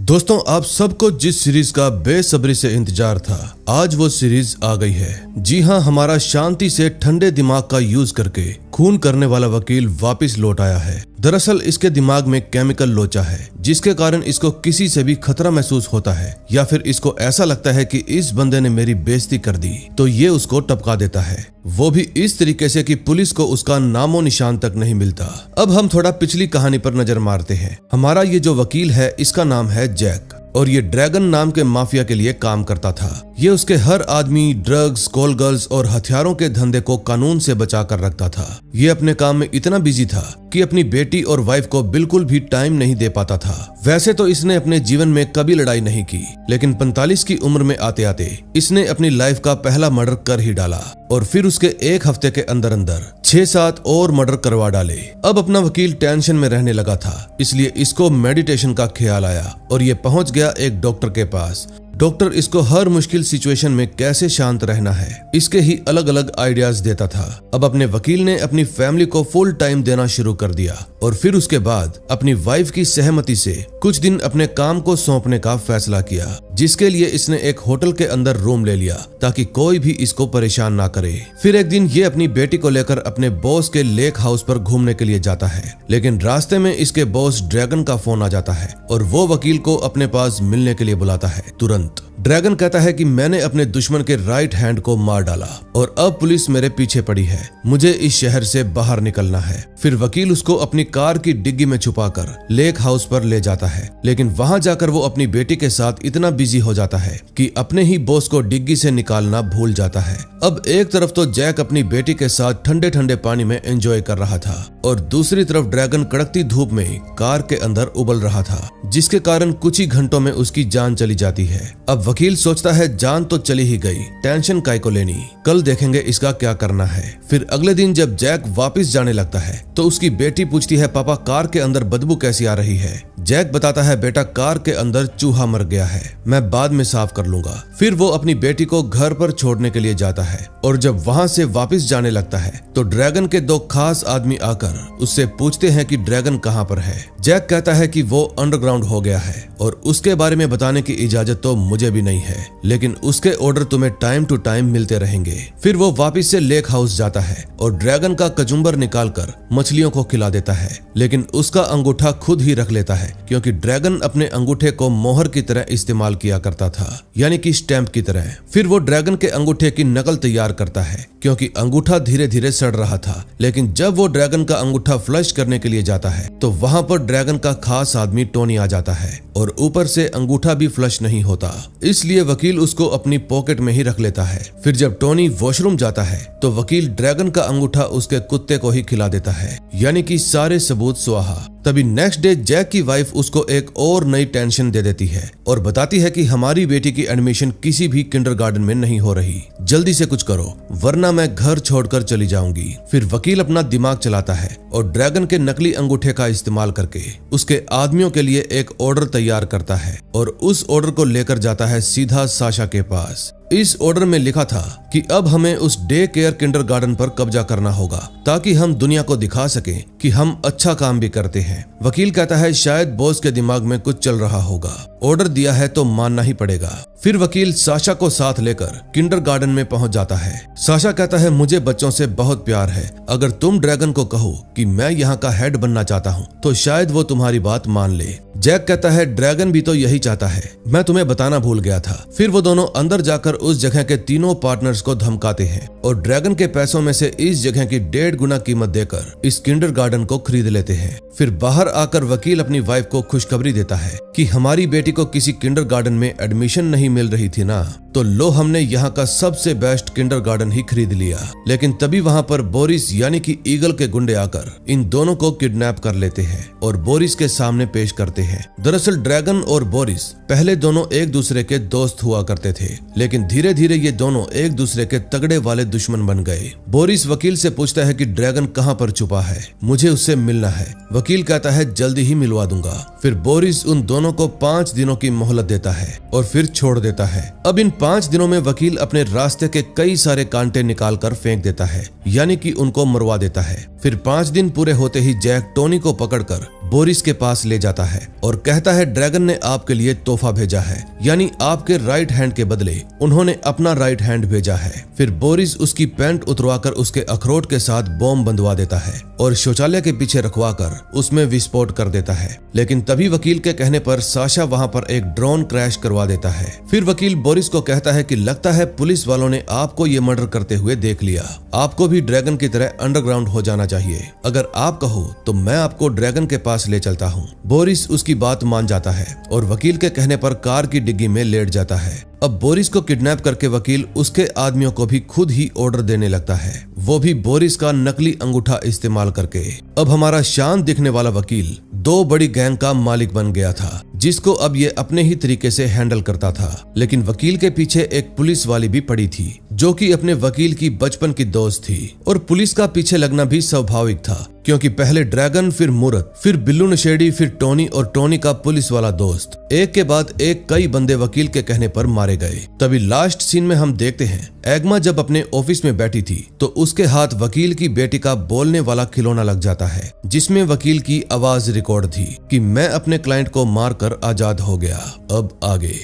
दोस्तों, आप सबको जिस सीरीज का बेसब्री से इंतजार था, आज वो सीरीज आ गई है। जी हाँ, हमारा शांति से ठंडे दिमाग का यूज करके खून करने वाला वकील वापस लौट आया है। दरअसल इसके दिमाग में केमिकल लोचा है, जिसके कारण इसको किसी से भी खतरा महसूस होता है, या फिर इसको ऐसा लगता है कि इस बंदे ने मेरी बेइज्जती कर दी, तो ये उसको टपका देता है, वो भी इस तरीके से कि पुलिस को उसका नामो निशान तक नहीं मिलता। अब हम थोड़ा पिछली कहानी पर नजर मारते हैं। हमारा ये जो वकील है, इसका नाम है जैक, और ये ड्रैगन नाम के माफिया के लिए काम करता था। ये उसके हर आदमी, ड्रग्स, कॉल गर्ल्स और हथियारों के धंधे को कानून से बचा कर रखता था। ये अपने काम में इतना बिजी था कि अपनी बेटी और वाइफ को बिल्कुल भी टाइम नहीं दे पाता था। वैसे तो इसने अपने जीवन में कभी लड़ाई नहीं की, लेकिन 45 की उम्र में आते आते इसने अपनी लाइफ का पहला मर्डर कर ही डाला, और फिर उसके एक हफ्ते के अंदर अंदर 6-7 और मर्डर करवा डाले। अब अपना वकील टेंशन में रहने लगा था, इसलिए इसको मेडिटेशन का ख्याल आया और ये पहुंच गया एक डॉक्टर के पास। डॉक्टर इसको हर मुश्किल सिचुएशन में कैसे शांत रहना है, इसके ही अलग अलग आइडियाज देता था। अब अपने वकील ने अपनी फैमिली को फुल टाइम देना शुरू कर दिया, और फिर उसके बाद अपनी वाइफ की सहमति से कुछ दिन अपने काम को सौंपने का फैसला किया, जिसके लिए इसने एक होटल के अंदर रूम ले लिया ताकि कोई भी इसको परेशान ना करे। फिर एक दिन ये अपनी बेटी को लेकर अपने बॉस के लेक हाउस पर घूमने के लिए जाता है, लेकिन रास्ते में इसके बॉस ड्रैगन का फोन आ जाता है और वो वकील को अपने पास मिलने के लिए बुलाता है। तुरंत ड्रैगन कहता है कि मैंने अपने दुश्मन के राइट हैंड को मार डाला और अब पुलिस मेरे पीछे पड़ी है, मुझे इस शहर से बाहर निकलना है। फिर वकील उसको अपनी कार की डिग्गी में छुपाकर लेक हाउस पर ले जाता है, लेकिन वहां जाकर वो अपनी बेटी के साथ इतना बिजी हो जाता है कि अपने ही बॉस को डिग्गी से निकालना भूल जाता है। अब एक तरफ तो जैक अपनी बेटी के साथ ठंडे ठंडे पानी में एंजॉय कर रहा था, और दूसरी तरफ ड्रैगन कड़कती धूप में कार के अंदर उबल रहा था, जिसके कारण कुछ ही घंटों में उसकी जान चली जाती है। अब वकील सोचता है जान तो चली ही गई, टेंशन काय को लेनी, कल देखेंगे इसका क्या करना है। फिर अगले दिन जब जैक वापस जाने लगता है तो उसकी बेटी पूछती है, पापा कार के अंदर बदबू कैसी आ रही है? जैक बताता है, बेटा कार के अंदर चूहा मर गया है, मैं बाद में साफ कर लूंगा। फिर वो अपनी बेटी को घर पर छोड़ने के लिए जाता है, और जब वहां से वापस जाने लगता है तो ड्रैगन के 2 खास आदमी आकर उससे पूछते हैं कि ड्रैगन कहां पर है। जैक कहता है कि वो अंडरग्राउंड हो गया है और उसके बारे में बताने की इजाजत तो मुझे भी नहीं है, लेकिन उसके ऑर्डर तुम्हें टाइम टू टाइम मिलते रहेंगे। फिर वो वापस से लेक हाउस जाता है और ड्रैगन का कचुम्बर निकालकर मछलियों को खिला देता है, लेकिन उसका अंगूठा खुद ही रख लेता है, क्योंकि ड्रैगन अपने अंगूठे को मोहर की तरह इस्तेमाल किया करता था, यानी कि स्टैंप की तरह। फिर वो ड्रैगन के अंगूठे की नकल तैयार करता है, क्योंकि अंगूठा धीरे धीरे सड़ रहा था। लेकिन जब वो ड्रैगन का अंगूठा फ्लश करने के लिए जाता है तो वहां पर ड्रैगन का खास आदमी टोनी आ जाता है, और ऊपर से अंगूठा भी फ्लश नहीं होता, इसलिए वकील उसको अपनी पॉकेट में ही रख लेता है। फिर जब टोनी वॉशरूम जाता है तो वकील ड्रैगन का अंगूठा उसके कुत्ते को ही खिला देता है, यानी कि सारे सबूत स्वाहा। तभी नेक्स्ट डे जैक की वाइफ उसको एक और नई टेंशन दे देती है और बताती है कि हमारी बेटी की एडमिशन किसी भी किंडरगार्टन में नहीं हो रही, जल्दी से कुछ करो वरना मैं घर छोड़कर चली जाऊंगी। फिर वकील अपना दिमाग चलाता है और ड्रैगन के नकली अंगूठे का इस्तेमाल करके उसके आदमियों के लिए एक ऑर्डर तैयार करता है, और उस ऑर्डर को लेकर जाता है सीधा साशा के पास। इस ऑर्डर में लिखा था कि अब हमें उस डे केयर किंडरगार्टन पर कब्जा करना होगा, ताकि हम दुनिया को दिखा सकें कि हम अच्छा काम भी करते हैं। वकील कहता है शायद बॉस के दिमाग में कुछ चल रहा होगा, ऑर्डर दिया है तो मानना ही पड़ेगा। फिर वकील साशा को साथ लेकर किंडरगार्टन में पहुंच जाता है। साशा कहता है, मुझे बच्चों से बहुत प्यार है, अगर तुम ड्रैगन को कहो कि मैं यहाँ का हेड बनना चाहता हूँ तो शायद वो तुम्हारी बात मान ले। जैक कहता है, ड्रैगन भी तो यही चाहता है, मैं तुम्हें बताना भूल गया था। फिर वो दोनों अंदर जाकर उस जगह के तीनों पार्टनर्स को धमकाते हैं और ड्रैगन के पैसों में से इस जगह की 1.5 गुना कीमत देकर इस किंडरगार्टन को खरीद लेते हैं। फिर बाहर आकर वकील अपनी वाइफ को खुशखबरी देता है कि हमारी बेटी को किसी किंडरगार्टन में एडमिशन नहीं मिल रही थी ना, तो लो हमने यहाँ का सबसे बेस्ट किंडरगार्टन ही खरीद लिया। लेकिन तभी वहाँ पर बोरिस यानी कि ईगल के गुंडे आकर इन दोनों को किडनैप कर लेते हैं और बोरिस के सामने पेश करते हैं। दरअसल ड्रैगन और बोरिस पहले दोनों एक दूसरे के दोस्त हुआ करते थे, लेकिन धीरे धीरे ये दोनों एक दूसरे के तगड़े वाले दुश्मन बन गए। बोरिस वकील से पूछता है कि ड्रैगन कहाँ पर छुपा है, मुझे उससे मिलना है। वकील कहता है जल्दी ही मिलवा दूंगा। फिर बोरिस उन दोनों को 5 दिनों की मोहलत देता है और फिर छोड़ देता है। अब इन 5 दिनों में वकील अपने रास्ते के कई सारे कांटे निकाल कर फेंक देता है, यानी कि उनको मरवा देता है। फिर 5 दिन पूरे होते ही जैक टोनी को पकड़कर बोरिस के पास ले जाता है और कहता है ड्रैगन ने आपके लिए तोहफा भेजा है, यानी आपके राइट हैंड के बदले उन्होंने अपना राइट हैंड भेजा है। फिर बोरिस उसकी पैंट उतरवाकर उसके अखरोट के साथ बॉम्ब बंधवा देता है और शौचालय के पीछे रखवाकर उसमें विस्फोट कर देता है। लेकिन तभी वकील के कहने पर साशा वहां पर एक ड्रोन क्रैश करवा देता है। फिर वकील बोरिस को कहता है कि लगता है पुलिस वालों ने आपको ये मर्डर करते हुए देख लिया, आपको भी ड्रैगन की तरह अंडरग्राउंड हो जाना चाहिए। अगर आप कहो तो मैं आपको ड्रैगन के पास ले चलता हूँ। बोरिस उसकी बात मान जाता है और वकील के कहने पर कार की डिग्गी में लेट जाता है। अब बोरिस को किडनैप करके वकील उसके आदमियों को भी खुद ही ऑर्डर देने लगता है, वो भी बोरिस का नकली अंगूठा इस्तेमाल करके। अब हमारा शांत दिखने वाला वकील 2 बड़ी गैंग का मालिक बन गया था, जिसको अब ये अपने ही तरीके से हैंडल करता था। लेकिन वकील के पीछे एक पुलिस वाली भी पड़ी थी, जो कि अपने वकील की बचपन की दोस्त थी। और पुलिस का पीछे लगना भी स्वाभाविक था, क्योंकि पहले ड्रैगन, फिर मूरत, फिर बिल्लू नशेड़ी, फिर टोनी और टोनी का पुलिस वाला दोस्त, एक के बाद एक कई बंदे वकील के कहने पर मारे गए। तभी लास्ट सीन में हम देखते हैं एग्मा जब अपने ऑफिस में बैठी थी तो उसके हाथ वकील की बेटी का बोलने वाला खिलौना लग जाता है, जिसमें वकील की आवाज रिकॉर्ड थी कि मैं अपने क्लाइंट को मारकर आजाद हो गया। अब आगे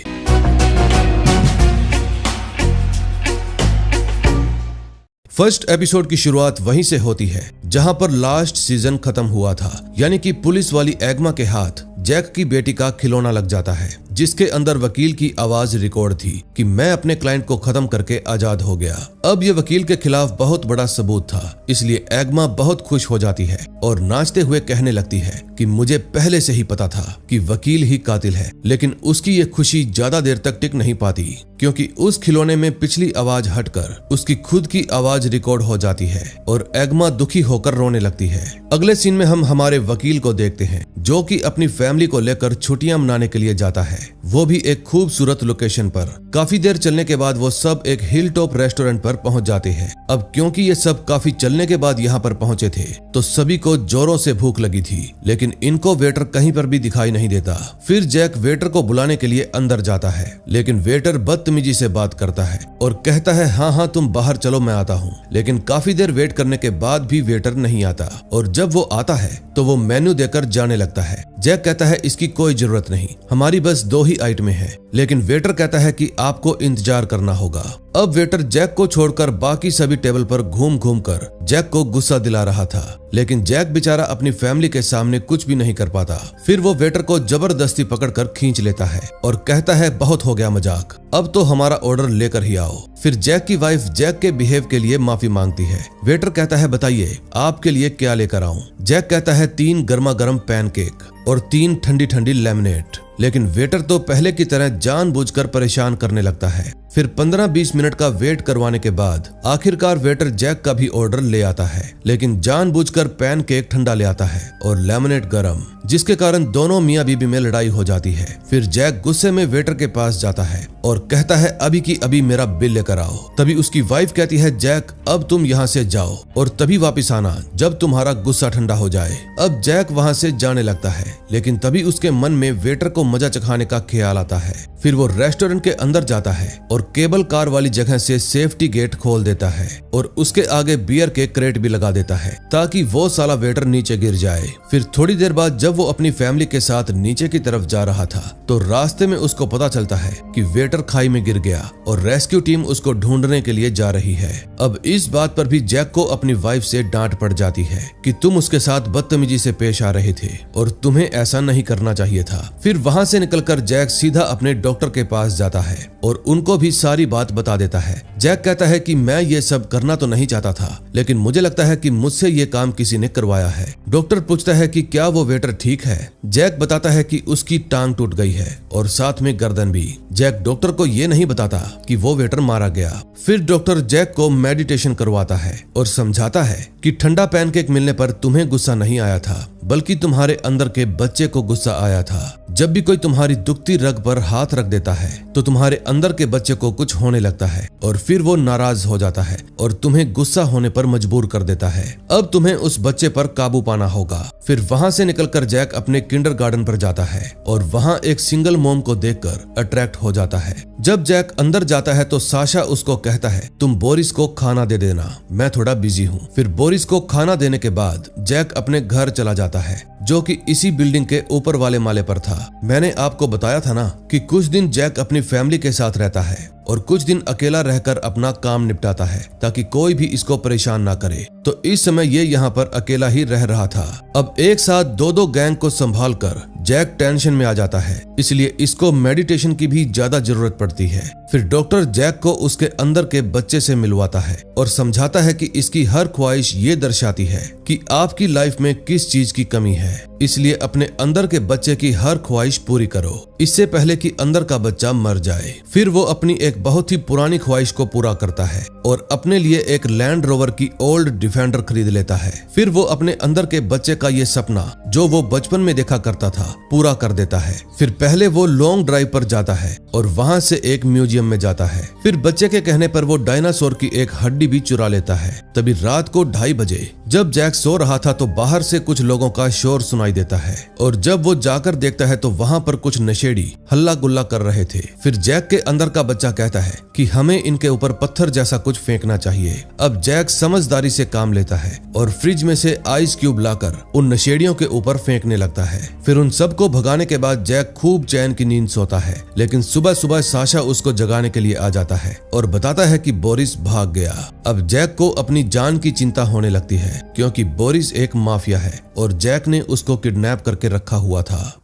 फर्स्ट एपिसोड की शुरुआत वहीं से होती है जहां पर लास्ट सीजन खत्म हुआ था, यानी कि पुलिस वाली एग्मा के हाथ जैक की बेटी का खिलौना लग जाता है, जिसके अंदर वकील की आवाज रिकॉर्ड थी कि मैं अपने क्लाइंट को खत्म करके आजाद हो गया। अब ये वकील के खिलाफ बहुत बड़ा सबूत था, इसलिए एग्मा बहुत खुश हो जाती है और नाचते हुए कहने लगती है कि मुझे पहले से ही पता था कि वकील ही कातिल है। लेकिन उसकी ये खुशी ज्यादा देर तक टिक नहीं पाती, क्योंकि उस खिलौने में पिछली आवाज हटकर उसकी खुद की आवाज रिकॉर्ड हो जाती है और एग्मा दुखी होकर रोने लगती है। अगले सीन में हम हमारे वकील को देखते हैं, जो कि अपनी फैमिली को लेकर छुट्टियां मनाने के लिए जाता है, वो भी एक खूबसूरत लोकेशन पर। काफी देर चलने के बाद वो सब एक हिल टॉप रेस्टोरेंट पर पहुंच जाते हैं। अब क्योंकि ये सब काफी चलने के बाद यहाँ पर पहुंचे थे, तो सभी को जोरों से भूख लगी थी, लेकिन इनको वेटर कहीं पर भी दिखाई नहीं देता। फिर जैक वेटर को बुलाने के लिए अंदर जाता है, लेकिन वेटर बदतमीजी से बात करता है और कहता है हाँ हाँ तुम बाहर चलो मैं आता हूँ। लेकिन काफी देर वेट करने के बाद भी वेटर नहीं आता, और जब वो आता है तो वो मेन्यू देकर जाने लगता है। जैक कहता है इसकी कोई जरूरत नहीं, हमारी बस 2 ही आइटमें हैं। लेकिन वेटर कहता है कि आपको इंतजार करना होगा। अब वेटर जैक को छोड़कर बाकी सभी टेबल पर घूम घूम कर जैक को गुस्सा दिला रहा था, लेकिन जैक बेचारा अपनी फैमिली के सामने कुछ भी नहीं कर पाता। फिर वो वेटर को जबरदस्ती पकड़कर खींच लेता है और कहता है बहुत हो गया मजाक, अब तो हमारा ऑर्डर लेकर ही आओ। फिर जैक की वाइफ जैक के बिहेव के लिए माफी मांगती है। वेटर कहता है बताइए आपके लिए क्या लेकर आऊं। जैक कहता है 3 गर्मा गर्म पैनकेक और 3 ठंडी ठंडी लेमनेट। लेकिन वेटर तो पहले की तरह जानबूझकर परेशान करने लगता है। फिर 15-20 मिनट का वेट करवाने के बाद आखिरकार वेटर जैक का भी ऑर्डर ले आता है, लेकिन जानबूझकर पैनकेक ठंडा ले आता है और लेमनेट गरम, जिसके कारण दोनों मियां बीबी में लड़ाई हो जाती है। फिर जैक गुस्से में वेटर के पास जाता है और कहता है अभी की अभी मेरा बिल लेकर आओ। तभी उसकी वाइफ कहती है जैक अब तुम यहाँ से जाओ और तभी वापिस आना जब तुम्हारा गुस्सा ठंडा हो जाए। अब जैक वहाँ से जाने लगता है, लेकिन तभी उसके मन में वेटर को मजा चखाने का ख्याल आता है। फिर वो रेस्टोरेंट के अंदर जाता है और केबल कार वाली जगह से सेफ्टी गेट खोल देता है और उसके आगे बियर के क्रेट भी लगा देता है ताकि वो साला वेटर नीचे गिर जाए। फिर थोड़ी देर बाद जब वो अपनी फैमिली के साथ नीचे की तरफ जा रहा था तो रास्ते में उसको पता चलता है कि वेटर खाई में गिर गया और रेस्क्यू टीम उसको ढूंढने के लिए जा रही है। अब इस बात पर भी जैक को अपनी वाइफ से डांट पड़ जाती है कि तुम उसके साथ बदतमीजी से पेश आ रहे थे और तुम्हें ऐसा नहीं करना चाहिए था। फिर वहां से निकलकर जैक सीधा अपने डॉक्टर के पास जाता है और उनको भी सारी बात बता देता है। जैक कहता है कि मैं ये सब करना तो नहीं चाहता था, लेकिन मुझे लगता है कि मुझसे ये काम किसी ने करवाया है। डॉक्टर पूछता है कि क्या वो वेटर ठीक है। जैक बताता है कि उसकी टांग टूट गई है और साथ में गर्दन भी। जैक डॉक्टर को ये नहीं बताता कि वो वेटर मारा गया। फिर डॉक्टर जैक को मेडिटेशन करवाता है और समझाता है कि ठंडा पैनकेक मिलने पर तुम्हें गुस्सा नहीं आया था, बल्कि तुम्हारे अंदर के बच्चे को गुस्सा आया था। जब भी कोई तुम्हारी दुखती रग पर हाथ रख देता है तो तुम्हारे अंदर के बच्चे को कुछ होने लगता है और फिर वो नाराज हो जाता है और तुम्हें गुस्सा होने पर मजबूर कर देता है। अब तुम्हें उस बच्चे पर काबू पाना होगा। फिर वहां से निकलकर जैक अपने किंडरगार्टन पर जाता है और वहां एक सिंगल मॉम को देखकर अट्रैक्ट हो जाता है जब जैक अंदर जाता है तो साशा उसको कहता है तुम बोरिस को खाना दे देना, मैं थोड़ा बिजी हूँ। फिर बोरिस को खाना देने के बाद जैक अपने घर चला जाता है जो कि इसी बिल्डिंग के ऊपर वाले माले पर था। मैंने आपको बताया था ना कि कुछ दिन जैक अपनी फैमिली के साथ रहता है और कुछ दिन अकेला रहकर अपना काम निपटाता है ताकि कोई भी इसको परेशान ना करे। तो इस समय ये यहाँ पर अकेला ही रह रहा था। अब एक साथ दो गैंग को संभाल कर जैक टेंशन में आ जाता है, इसलिए इसको मेडिटेशन की भी ज्यादा जरूरत पड़ती है। फिर डॉक्टर जैक को उसके अंदर के बच्चे से मिलवाता है और समझाता है कि इसकी हर ख्वाहिश ये दर्शाती है कि आपकी लाइफ में किस चीज की कमी है, इसलिए अपने अंदर के बच्चे की हर ख्वाहिश पूरी करो इससे पहले कि अंदर का बच्चा मर जाए। फिर वो अपनी एक बहुत ही पुरानी ख्वाहिश को पूरा करता है और अपने लिए एक लैंड रोवर की ओल्ड डिफेंडर खरीद लेता है। फिर वो अपने अंदर के बच्चे का ये सपना जो वो बचपन में देखा करता था पूरा कर देता है। फिर पहले वो लॉन्ग ड्राइव पर जाता है और वहां से एक म्यूजियम में जाता है। फिर बच्चे के कहने पर वो डायनासोर की एक हड्डी भी चुरा लेता है। तभी रात को 2:30 बजे जब जैक सो रहा था तो बाहर से कुछ लोगों का शोर सुनाई देता है और जब वो जाकर देखता है तो वहां पर कुछ नशेड़ी हल्ला गुल्ला कर रहे थे। फिर जैक के अंदर का बच्चा कहता है कि हमें इनके ऊपर पत्थर जैसा कुछ फेंकना चाहिए। अब जैक समझदारी से काम लेता है और फ्रिज में से आइस क्यूब लाकर उन नशेड़ियों के ऊपर फेंकने लगता है। फिर उन सबको भगाने के बाद जैक खूब चैन की नींद सोता है, लेकिन सुबह सुबह साशा उसको जगाने के लिए आ जाता है और बताता है कि बोरिस भाग गया। अब जैक को अपनी जान की चिंता होने लगती है क्योंकि बोरिस एक माफिया है और जैक ने उसको किडनैप करके रखा हुआ था।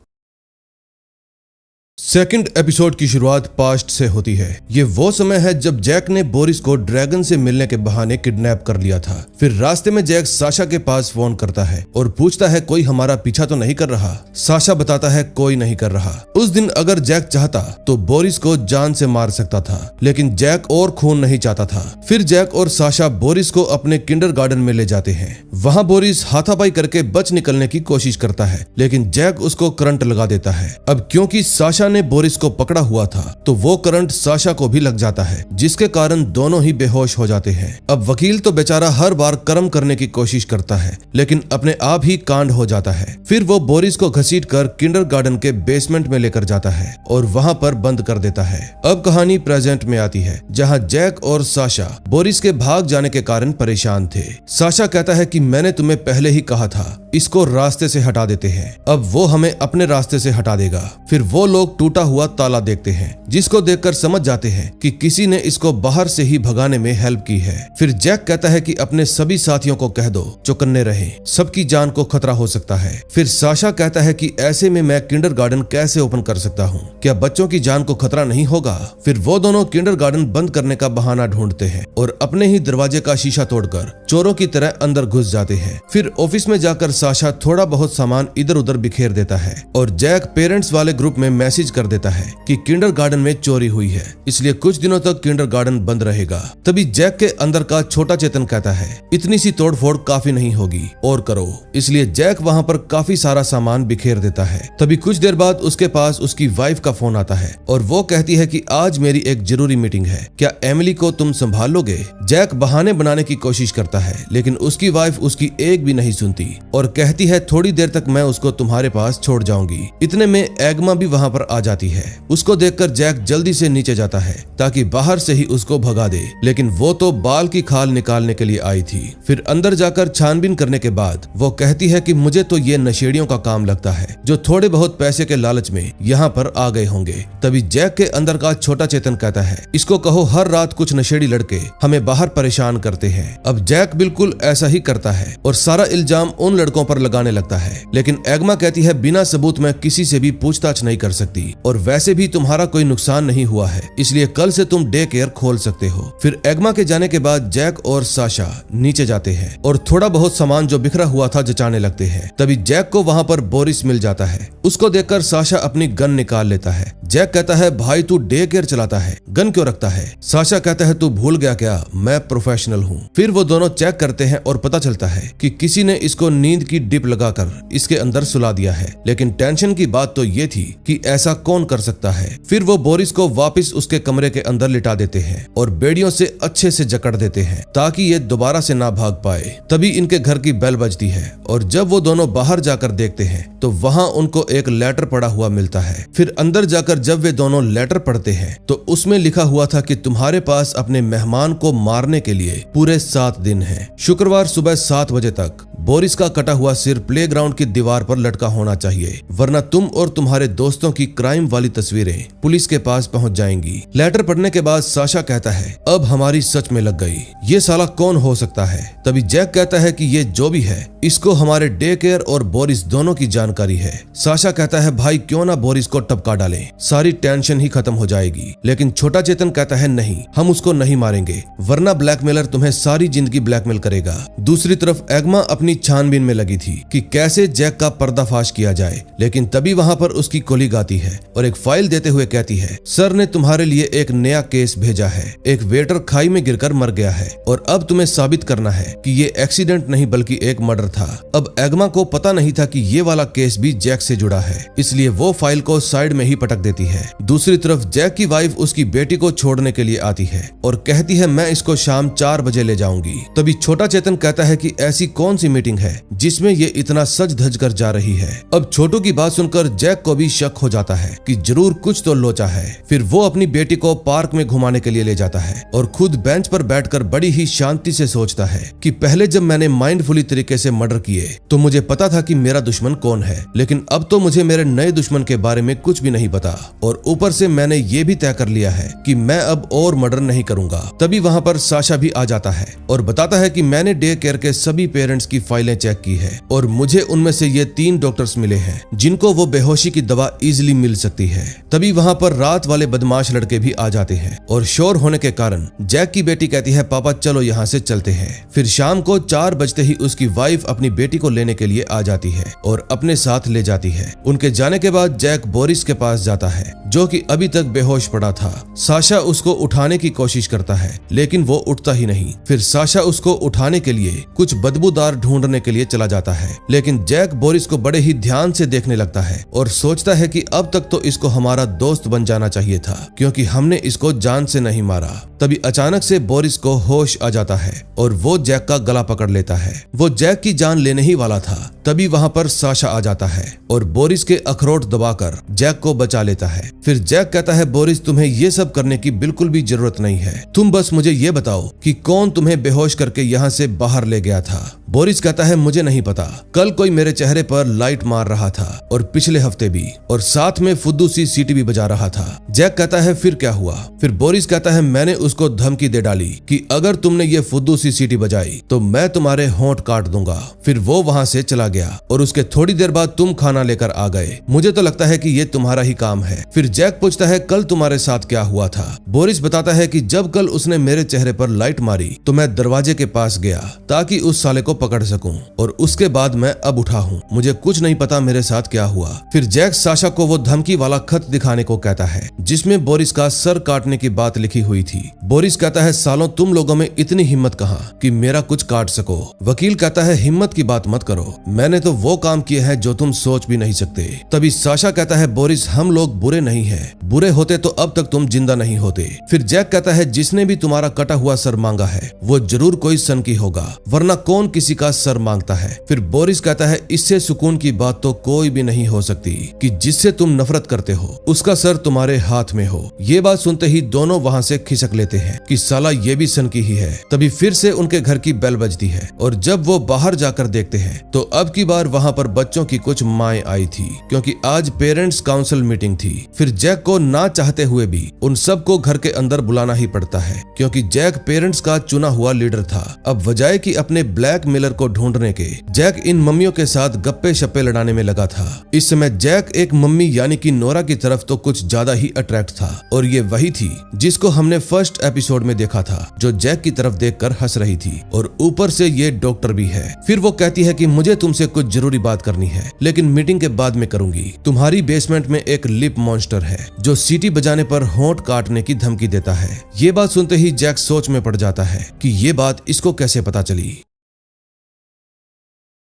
सेकंड एपिसोड की शुरुआत पास्ट से होती है। ये वो समय है जब जैक ने बोरिस को ड्रैगन से मिलने के बहाने किडनैप कर लिया था। फिर रास्ते में जैक साशा के पास फोन करता है और पूछता है कोई हमारा पीछा तो नहीं कर रहा। साशा बताता है कोई नहीं कर रहा। उस दिन अगर जैक चाहता तो बोरिस को जान से मार सकता था, लेकिन जैक और खून नहीं चाहता था। फिर जैक और साशा बोरिस को अपने किंडरगार्टन में ले जाते हैं। वहाँ बोरिस हाथापाई करके बच निकलने की कोशिश करता है, लेकिन जैक उसको करंट लगा देता है। अब क्योंकि साशा ने बोरिस को पकड़ा हुआ था तो वो करंट साशा को भी लग जाता है, जिसके कारण दोनों ही बेहोश हो जाते हैं। अब वकील तो बेचारा हर बार कर्म करने की कोशिश करता है, लेकिन अपने आप ही कांड हो जाता है। फिर वो बोरिस को घसीट कर किंडरगार्टन के बेसमेंट में लेकर जाता है और वहां पर बंद कर देता है। अब कहानी प्रेजेंट में आती है जहां जैक और साशा बोरिस के भाग जाने के कारण परेशान थे। साशा कहता है कि मैंने तुम्हें पहले ही कहा था इसको रास्ते से हटा देते हैं, अब वो हमें अपने रास्ते से हटा देगा। फिर वो लोग टूटा हुआ ताला देखते हैं, जिसको देखकर समझ जाते हैं कि किसी ने इसको बाहर से ही भगाने में हेल्प की है। फिर जैक कहता है कि अपने सभी साथियों को कह दो चौकन्ने रहें, सबकी जान को खतरा हो सकता है। फिर साशा कहता है कि ऐसे में मैं किंडरगार्टन कैसे ओपन कर सकता हूँ, क्या बच्चों की जान को खतरा नहीं होगा। फिर वो दोनों किंडरगार्टन बंद करने का बहाना ढूंढते हैं और अपने ही दरवाजे का शीशा तोड़कर चोरों की तरह अंदर घुस जाते हैं। फिर ऑफिस में जाकर साशा थोड़ा बहुत सामान इधर उधर बिखेर देता है और जैक पेरेंट्स वाले ग्रुप में मैसेज कर देता है कि किंडरगार्टन में चोरी हुई है, इसलिए कुछ दिनों तक किंडरगार्टन बंद रहेगा। तभी जैक के अंदर का छोटा चेतन कहता है इतनी सी तोड़फोड़ काफी नहीं होगी और करो, इसलिए जैक वहां पर काफी सारा सामान बिखेर देता है। तभी कुछ देर बाद उसके पास उसकी वाइफ का फोन आता है और वो कहती है कि आज मेरी एक जरूरी मीटिंग है, क्या एमिली को तुम संभाल लोगे। जैक बहाने बनाने की कोशिश करता है, लेकिन उसकी वाइफ उसकी एक भी नहीं सुनती और कहती है थोड़ी देर तक मैं उसको तुम्हारे पास छोड़ जाऊंगी। इतने में एग्मा भी वहां पर आ जाती है। उसको देखकर जैक जल्दी से नीचे जाता है ताकि बाहर से ही उसको भगा दे, लेकिन वो तो बाल की खाल निकालने के लिए आई थी। फिर अंदर जाकर छानबीन करने के बाद वो कहती है कि मुझे तो ये नशेड़ियों का काम लगता है जो थोड़े बहुत पैसे के लालच में यहाँ पर आ गए होंगे। तभी जैक के अंदर का छोटा चेतन कहता है इसको कहो हर रात कुछ नशेड़ी लड़के हमें बाहर परेशान करते हैं। अब जैक बिल्कुल ऐसा ही करता है और सारा इल्जाम उन लड़कों पर लगाने लगता है, लेकिन एग्मा कहती है बिना सबूत मैं किसी से भी पूछताछ नहीं कर सकती और वैसे भी तुम्हारा कोई नुकसान नहीं हुआ है, इसलिए कल से तुम डे केयर खोल सकते हो। फिर एग्मा के जाने के बाद जैक और साशा नीचे जाते हैं और थोड़ा बहुत सामान जो बिखरा हुआ था जचाने लगते हैं। तभी जैक को वहां पर बोरिस मिल जाता है। उसको देखकर साशा अपनी गन निकाल लेता है। जैक कहता है भाई तू डे केयर चलाता है, गन क्यों रखता है। साशा कहता है तू भूल गया क्या, मैं प्रोफेशनल हूँ। फिर वो दोनों चेक करते हैं और पता चलता है कि किसी ने इसको नींद की डिप लगाकर इसके अंदर सुला दिया है, लेकिन टेंशन की बात तो ये थी कि ऐसा कौन कर सकता है। फिर वो बोरिस को वापस उसके कमरे के अंदर लिटा देते हैं और बेड़ियों से अच्छे से जकड़ देते हैं ताकि ये दोबारा से ना भाग पाए। तभी इनके घर की बेल बजती है और जब वो दोनों बाहर जाकर देखते हैं तो वहां उनको एक लेटर पड़ा हुआ मिलता है। फिर अंदर जाकर जब वे दोनों लेटर पढ़ते हैं तो उसमें लिखा हुआ था कि तुम्हारे पास अपने मेहमान को मारने के लिए पूरे 7 दिन हैं। शुक्रवार सुबह 7 बजे तक बोरिस का कटा हुआ सिर प्लेग्राउंड की दीवार पर लटका होना चाहिए, वरना तुम और तुम्हारे दोस्तों की क्राइम वाली तस्वीरें पुलिस के पास पहुंच जाएंगी। लेटर पढ़ने के बाद साशा कहता है, अब हमारी सच में लग गई, ये साला कौन हो सकता है। तभी जैक कहता है कि ये जो भी है इसको हमारे डे केयर और बोरिस दोनों की जानकारी है। साशा कहता है, भाई क्यों ना बोरिस को टपका डालें, सारी टेंशन ही खत्म हो जाएगी। लेकिन छोटा चेतन कहता है, नहीं, हम उसको नहीं मारेंगे, वरना ब्लैकमेलर तुम्हें सारी जिंदगी ब्लैकमेल करेगा। दूसरी तरफ एग्मा अपनी छानबीन में लगी थी कि कैसे जैक का पर्दाफाश किया जाए, लेकिन तभी वहां पर उसकी कोलीग आती है और एक फाइल देते हुए कहती है, सर ने तुम्हारे लिए एक नया केस भेजा है। एक वेटर खाई में गिरकर मर गया है और अब तुम्हें साबित करना है कि ये एक्सीडेंट नहीं बल्कि एक मर्डर था। अब एग्मा को पता नहीं था कि ये वाला केस भी जैक से जुड़ा है, इसलिए वो फाइल को साइड में ही पटक देती है। दूसरी तरफ जैक की वाइफ उसकी बेटी को छोड़ने के लिए आती है और कहती है, मैं इसको शाम 4 बजे ले जाऊंगी। तभी छोटा चेतन कहता है कि ऐसी कौन सी मीटिंग है जिसमें ये इतना सज धज कर जा रही है। अब छोटू की बात सुनकर जैक को भी शक हो जाता है कि जरूर कुछ तो लोचा है। फिर वो अपनी बेटी को पार्क में घुमाने के लिए ले जाता है और खुद बेंच पर बैठकर बड़ी ही शांति से सोचता है कि पहले जब मैंने माइंडफुली तरीके से मर्डर किए तो मुझे पता था कि मेरा दुश्मन कौन है, लेकिन अब तो मुझे मेरे नए दुश्मन के बारे में कुछ भी नहीं पता और ऊपर से मैंने ये भी तय कर लिया है कि मैं अब और मर्डर नहीं करूंगा। तभी वहां पर साशा भी आ जाता है और बताता है कि मैंने डे केयर के सभी पेरेंट्स की फाइलें चेक की है और मुझे उनमें से ये 3 डॉक्टर्स मिले हैं जिनको वो बेहोशी की दवा इजीली मिल सकती है। तभी वहां पर रात वाले बदमाश लड़के भी आ जाते हैं और शोर होने के कारण जैक की बेटी कहती है, पापा चलो यहाँ से चलते हैं। फिर शाम को 4 बजते ही उसकी वाइफ अपनी बेटी को लेने के लिए आ जाती है और अपने साथ ले जाती है। उनके जाने के बाद जैक बोरिस के पास जाता है जो कि अभी तक बेहोश पड़ा था। साशा उसको उठाने की कोशिश करता है लेकिन वो उठता ही नहीं। फिर साशा उसको उठाने के लिए कुछ बदबूदार ढूंढने के लिए चला जाता है, लेकिन जैक बोरिस को बड़े ही ध्यान से देखने लगता है और सोचता है कि अब तक तो इसको हमारा दोस्त बन जाना चाहिए था क्योंकि हमने इसको जान से नहीं मारा। तभी अचानक से बोरिस को होश आ जाता है और वो जैक का गला पकड़ लेता है। वो जैक की जान लेने ही वाला था। तभी वहां पर साशा आ जाता है और बोरिस के अखरोट दबाकर जैक को बचा लेता है। फिर जैक कहता है, बोरिस तुम्हें ये सब करने की बिल्कुल भी जरूरत नहीं है, तुम बस मुझे ये बताओ कि कौन तुम्हें बेहोश करके यहाँ से बाहर ले गया था। बोरिस कहता है, मुझे नहीं पता, कल कोई मेरे चेहरे पर लाइट मार रहा था और पिछले हफ्ते भी, और साथ में फुद्दू सी सीटी भी बजा रहा था। जैक कहता है, फिर क्या हुआ? फिर बोरिस कहता है, मैंने उसको धमकी दे डाली कि अगर तुमने ये फुद्दू सी सीटी बजाई तो मैं तुम्हारे होंठ काट दूंगा। फिर वो वहां से चला गया और उसके थोड़ी देर बाद तुम खाना लेकर आ गए। मुझे तो लगता है कि ये तुम्हारा ही काम है। फिर जैक पूछता है, कल तुम्हारे साथ क्या हुआ था? बोरिस बताता है कि जब कल उसने मेरे चेहरे पर लाइट मारी तो मैं दरवाजे के पास गया ताकि उस साले को पकड़ सकूं और उसके बाद मैं अब उठा हूं, मुझे कुछ नहीं पता मेरे साथ क्या हुआ। फिर जैक साशा को वो धमकी वाला खत दिखाने को कहता है जिसमें बोरिस का सर काटने की बात लिखी हुई थी। बोरिस कहता है, सालों तुम लोगों में इतनी हिम्मत कहां कि मेरा कुछ काट सको। वकील कहता है, हिम्मत की बात मत करो, मैंने तो वो काम किए हैं जो तुम सोच भी नहीं सकते। तभी साशा कहता है, बोरिस हम लोग बुरे नहीं हैं, बुरे होते तो अब तक तुम जिंदा नहीं होते। फिर जैक कहता है, जिसने भी तुम्हारा कटा हुआ सर मांगा है वो जरूर कोई सनकी होगा, वरना कौन किसी का सर मांगता है। फिर बोरिस कहता है, इससे सुकून की बात तो कोई भी नहीं हो सकती कि जिससे तुम नफरत करते हो उसका सर तुम्हारे हाथ में हो। ये बात सुनते ही दोनों वहां से खिसक लेते हैं कि साला ये भी सनकी ही है। तभी फिर से उनके घर की बेल बजती है और जब वो बाहर जाकर देखते हैं तो अब की बार वहां पर बच्चों की कुछ माएं आई थी क्योंकि आज पेरेंट्स काउंसिल मीटिंग थी। फिर जैक को ना चाहते हुए भी उन सबको घर के अंदर बुलाना ही पड़ता है क्योंकि जैक पेरेंट्स का चुना हुआ लीडर था। अब वजह कि अपने ब्लैकमेलर को ढूंढने के जैक इन मम्मियों के साथ गप्पे शप्पे लड़ाने में लगा था। इस समय जैक एक मम्मी यानी कि नोरा की तरफ तो कुछ ज्यादा ही अट्रैक्ट था और ये वही थी जिसको हमने फर्स्ट एपिसोड में देखा था, जो जैक की तरफ देखकर हंस रही थी और ऊपर से ये डॉक्टर भी है। फिर वो कहती है कि मुझे तुमसे कुछ जरूरी बात करनी है लेकिन मीटिंग के बाद में करूंगी। तुम्हारी बेसमेंट में एक लिप मॉन्स्टर है जो सीटी बजाने पर होंठ काटने की धमकी देता है। ये बात सुनते ही जैक सोच में पड़ जाता है कि ये बात इसको कैसे पता चली।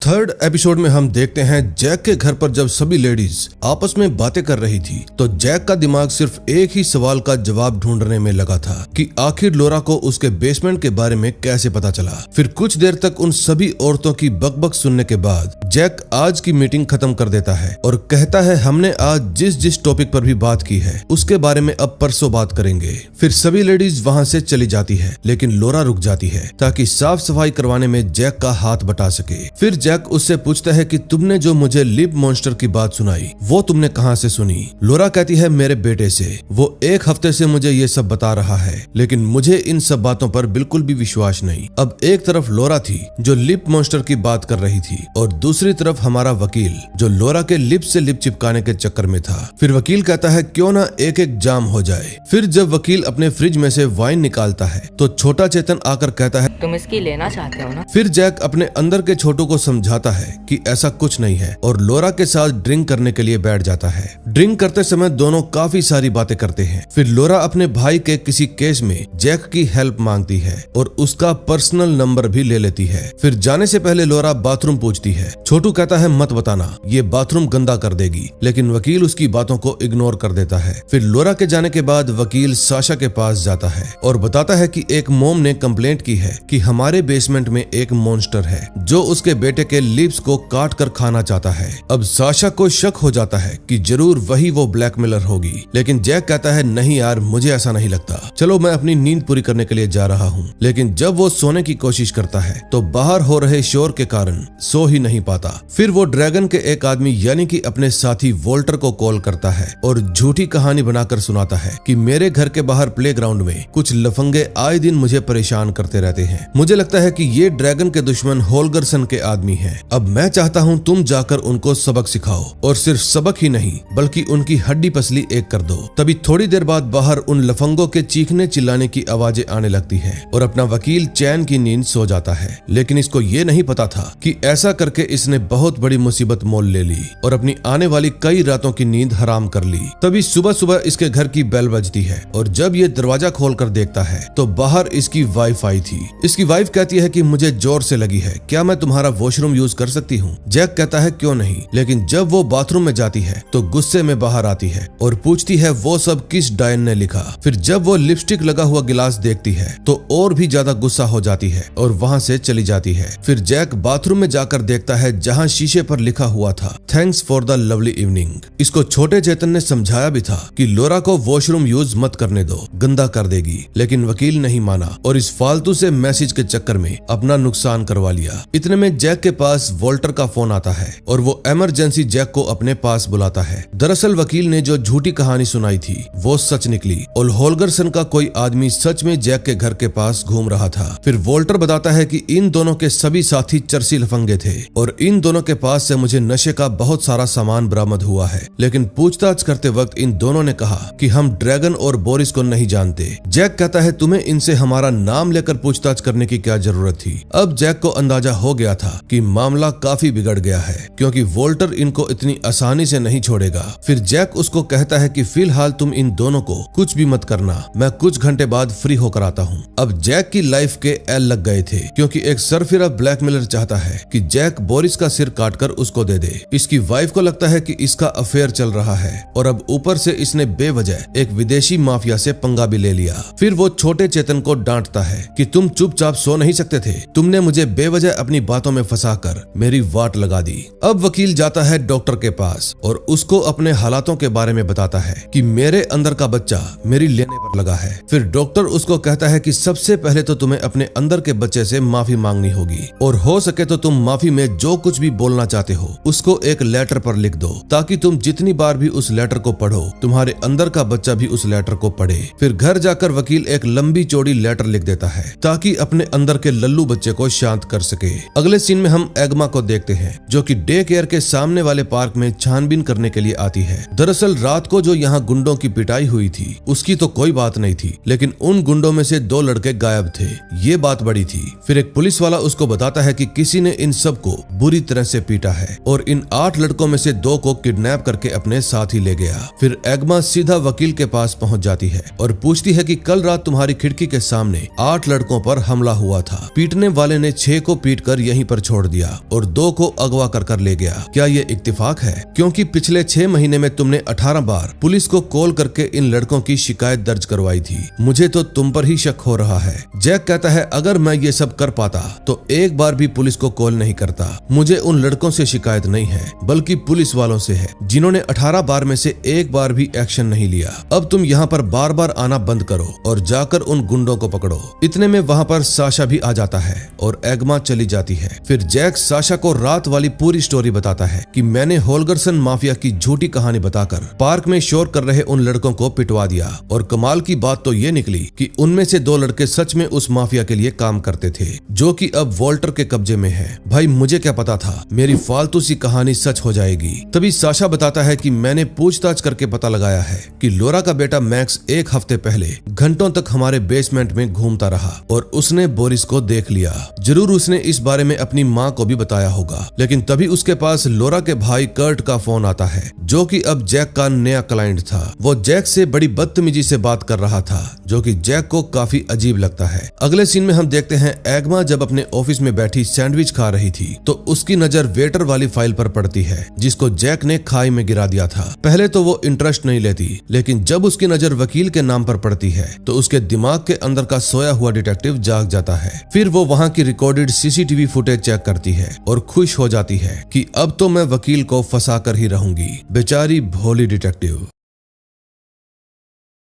थर्ड एपिसोड में हम देखते हैं जैक के घर पर जब सभी लेडीज आपस में बातें कर रही थी तो जैक का दिमाग सिर्फ एक ही सवाल का जवाब ढूंढने में लगा था कि आखिर लोरा को उसके बेसमेंट के बारे में कैसे पता चला। फिर कुछ देर तक उन सभी औरतों की बकबक सुनने के बाद जैक आज की मीटिंग खत्म कर देता है और कहता है हमने आज जिस जिस टॉपिक पर भी बात की है उसके बारे में अब परसों बात करेंगे। फिर सभी लेडीज वहाँ से चली जाती है लेकिन लोरा रुक जाती है ताकि साफ सफाई करवाने में जैक का हाथ बटा सके। फिर जैक उससे पूछता है कि तुमने जो मुझे लिप मॉन्स्टर की बात सुनाई वो तुमने कहां से सुनी। लोरा कहती है मेरे बेटे से, वो एक हफ्ते से मुझे ये सब बता रहा है लेकिन मुझे इन सब बातों पर बिल्कुल भी विश्वास नहीं। अब एक तरफ लोरा थी जो लिप मॉन्स्टर की बात कर रही थी और दूसरी तरफ हमारा वकील जो लोरा के लिप से लिप चिपकाने के चक्कर में था। फिर वकील कहता है क्यों ना एक एक जाम हो जाए। फिर जब वकील अपने फ्रिज में से वाइन निकालता है तो छोटा चेतन आकर कहता है तुम इसकी लेना चाहते हो ना। फिर जैक अपने अंदर के छोटू को समझाता है कि ऐसा कुछ नहीं है और लोरा के साथ ड्रिंक करने के लिए बैठ जाता है। ड्रिंक करते समय दोनों काफी सारी बातें करते हैं। फिर लोरा अपने भाई के किसी केस में जैक की हेल्प मांगती है और उसका पर्सनल नंबर भी ले लेती है। फिर जाने से पहले लोरा बाथरूम पूछती है। छोटू कहता है मत बताना, ये बाथरूम गंदा कर देगी, लेकिन वकील उसकी बातों को इग्नोर कर देता है। फिर लोरा के जाने के बाद वकील साशा के पास जाता है और बताता है कि एक मोम ने कंप्लेंट की है कि हमारे बेसमेंट में एक मॉन्स्टर है जो उसके बेटे के लिप्स को काट कर खाना चाहता है। अब साशा को शक हो जाता है कि जरूर वही वो ब्लैकमेलर होगी, लेकिन जैक कहता है नहीं यार मुझे ऐसा नहीं लगता, चलो मैं अपनी नींद पूरी करने के लिए जा रहा हूँ। लेकिन जब वो सोने की कोशिश करता है तो बाहर हो रहे शोर के कारण सो ही नहीं पाता। फिर वो ड्रैगन के एक आदमी यानी कि अपने साथी वोल्टर को कॉल करता है और झूठी कहानी बनाकर सुनाता है कि मेरे घर के बाहर प्लेग्राउंड में कुछ लफंगे आए दिन मुझे परेशान करते रहते हैं। मुझे लगता है कि ये ड्रैगन के दुश्मन होलगरसन के आदमी हैं। अब मैं चाहता हूँ तुम जाकर उनको सबक सिखाओ और सिर्फ सबक ही नहीं बल्कि उनकी हड्डी पसली एक कर दो। तभी थोड़ी देर बाद बाहर उन लफंगों के चीखने चिल्लाने की आवाजें आने लगती है और अपना वकील चैन की नींद सो जाता है। लेकिन इसको ये नहीं पता था कि ऐसा करके इसने बहुत बड़ी मुसीबत मोल ले ली और अपनी आने वाली कई रातों की नींद हराम कर ली। तभी सुबह सुबह इसके घर की बेल बजती है और जब ये दरवाजा खोल कर देखता है तो बाहर इसकी वाइफ आई थी। इसकी वाइफ कहती है कि मुझे जोर से लगी है, क्या मैं तुम्हारा वॉशरूम यूज कर सकती हूँ। जैक कहता है क्यों नहीं, लेकिन जब वो बाथरूम में जाती है तो गुस्से में बाहर आती है और पूछती है वो सब किस डायन ने लिखा। फिर जब वो लिपस्टिक लगा हुआ गिलास देखती है तो और भी ज्यादा गुस्सा हो जाती है और वहाँ से चली जाती है। फिर जैक बाथरूम में जाकर देखता है जहाँ शीशे पर लिखा हुआ था thanks for the lovely evening. इसको छोटे चेतन ने समझाया भी था कि लोरा को वॉशरूम यूज मत करने दो, गंदा कर देगी, लेकिन वकील नहीं माना और इस फालतू से मैसेज के चक्कर में अपना नुकसान करवा लिया। इतने में जैक के पास वोल्टर का फोन आता है और वो इमरजेंसी जैक को अपने पास बुलाता है। दरअसल वकील ने जो झूठी कहानी सुनाई थी वो सच निकली और होलगरसन का कोई आदमी सच में जैक के घर के पास घूम रहा था। फिर वोल्टर बताता है कि इन दोनों के सभी साथी चरसी लफंगे थे और इन दोनों के पास से मुझे नशे का बहुत सारा सामान बरामद हुआ है, लेकिन पूछताछ करते वक्त इन दोनों ने कहा कि हम ड्रैगन और बोरिस को नहीं जानते। जैक कहता है तुम्हें इनसे हमारा नाम लेकर पूछताछ करने की क्या जरूरत थी। अब जैक को अंदाजा हो गया था कि मामला काफी बिगड़ गया है क्योंकि वोल्टर इनको इतनी आसानी से नहीं छोड़ेगा। फिर जैक उसको कहता है कि फिलहाल तुम इन दोनों को कुछ भी मत करना, मैं कुछ घंटे बाद फ्री होकर आता हूँ। अब जैक की लाइफ के एल लग गए थे क्योंकि एक सरफिरा ब्लैकमेलर चाहता है कि जैक बोरिस का सिर काटकर उसको दे दे। इसकी वाइफ को लगता है कि इसका अफेयर चल रहा है और अब ऊपर से इसने बेवजह एक विदेशी माफिया से पंगा भी ले लिया। फिर वो छोटे चेतन को डांटता है कि तुम चुपचाप सो नहीं सकते थे, तुमने मुझे बेवजह अपनी बातों में फंसाकर मेरी वाट लगा दी। अब वकील जाता है डॉक्टर के पास और उसको अपने हालातों के बारे में बताता है कि मेरे अंदर का बच्चा मेरी लेने पर लगा है। फिर डॉक्टर उसको कहता है कि सबसे पहले तो तुम्हें अपने अंदर के बच्चे से माफी मांगनी होगी और हो सके तो तुम माफी में जो कुछ भी बोलना चाहते हो उसको एक लेटर पर लिख दो ताकि तुम जितनी बार भी उस लेटर को पढ़ो तुम्हारे अंदर का बच्चा भी उस लेटर को पढ़े। फिर घर जाकर वकील एक लंबी चौड़ी लेटर लिख देता है ताकि अपने अंदर के लल्लू बच्चे को शांत कर सके। अगले सीन में हम एग्मा को देखते हैं जो कि डे केयर के सामने वाले पार्क में छानबीन करने के लिए आती है। दरअसल रात को जो यहाँ गुंडों की पिटाई हुई थी उसकी तो कोई बात नहीं थी, लेकिन उन गुंडों में से 2 लड़के गायब थे, ये बात बड़ी थी। फिर एक पुलिस वाला उसको बताता है कि किसी ने इन सब को बुरी तरह से पीटा है और इन 8 लड़कों में से 2 को किडनैप करके अपने साथ ही ले गया। फिर एग्मा सीधा वकील के पास पहुंच जाती है और पूछती है कि कल रात तुम्हारी खिड़की के सामने 8 लड़कों पर हमला हुआ था, पीटने वाले ने 6 को पीटकर यहीं पर छोड़ दिया और 2 को अगवा कर ले गया। क्या ये इत्तेफाक है? क्योंकि पिछले 6 महीने में तुमने 18 बार पुलिस को कॉल करके इन लड़कों की शिकायत दर्ज करवाई थी। मुझे तो तुम पर ही शक हो रहा है। जैक कहता है अगर मैं ये सब कर पाता तो एक बार भी पुलिस को कॉल नहीं करता। मुझे उन लड़कों से शिकायत नहीं है बल्कि पुलिस वालों से है जिन्होंने 18 बार में से एक बार भी एक्शन नहीं लिया। अब तुम यहाँ पर बार बार आना बंद करो और जाकर उन गुंडों को पकड़ो। इतने में वहाँ पर साशा भी आ जाता है और एग्मा चली जाती है। फिर जैक साशा को रात वाली पूरी स्टोरी बताता है कि मैंने होलगरसन माफिया की झूठी कहानी बताकर पार्क में शोर कर रहे उन लड़कों को पिटवा दिया और कमाल की बात तो ये निकली कि उनमें से 2 लड़के सच में उस माफिया के लिए काम करते थे जो कि अब वॉल्टर के कब्जे में है। भाई मुझे क्या पता था मेरी फालतू सी कहानी सच हो जाएगी। तभी साशा बताता है कि मैंने पूछताछ करके पता लगाया है कि लोरा का बेटा मैक्स 1 हफ्ते पहले घंटों तक हमारे बेसमेंट में घूमता रहा और उसने बोरिस को देख लिया। जरूर उसने इस बारे में अपनी माँ को भी बताया होगा, लेकिन तभी उसके पास लोरा के भाई कर्ट का फोन आता है जो कि अब जैक का नया क्लाइंट था। वो जैक से बड़ी बदतमीजी से बात कर रहा था जो कि जैक को काफी अजीब लगता है। अगले सीन में हम देखते हैं एग्मा जब अपने ऑफिस में बैठी सैंडविच खा रही थी तो उसकी नजर वेटर वाली फाइल पर पड़ती है जिसको जैक ने खाई में गिरा दिया था। पहले तो वो इंटरेस्ट नहीं लेती, लेकिन जब उसकी नजर वकील के नाम पर पड़ती है तो उसके दिमाग के अंदर का सोया हुआ डिटेक्टिव जाग जाता है। फिर वो वहाँ की रिकॉर्डेड सीसीटीवी फुटेज चेक करती है और खुश हो जाती है कि अब तो मैं वकील को फंसा कर ही रहूंगी। बेचारी भोली डिटेक्टिव।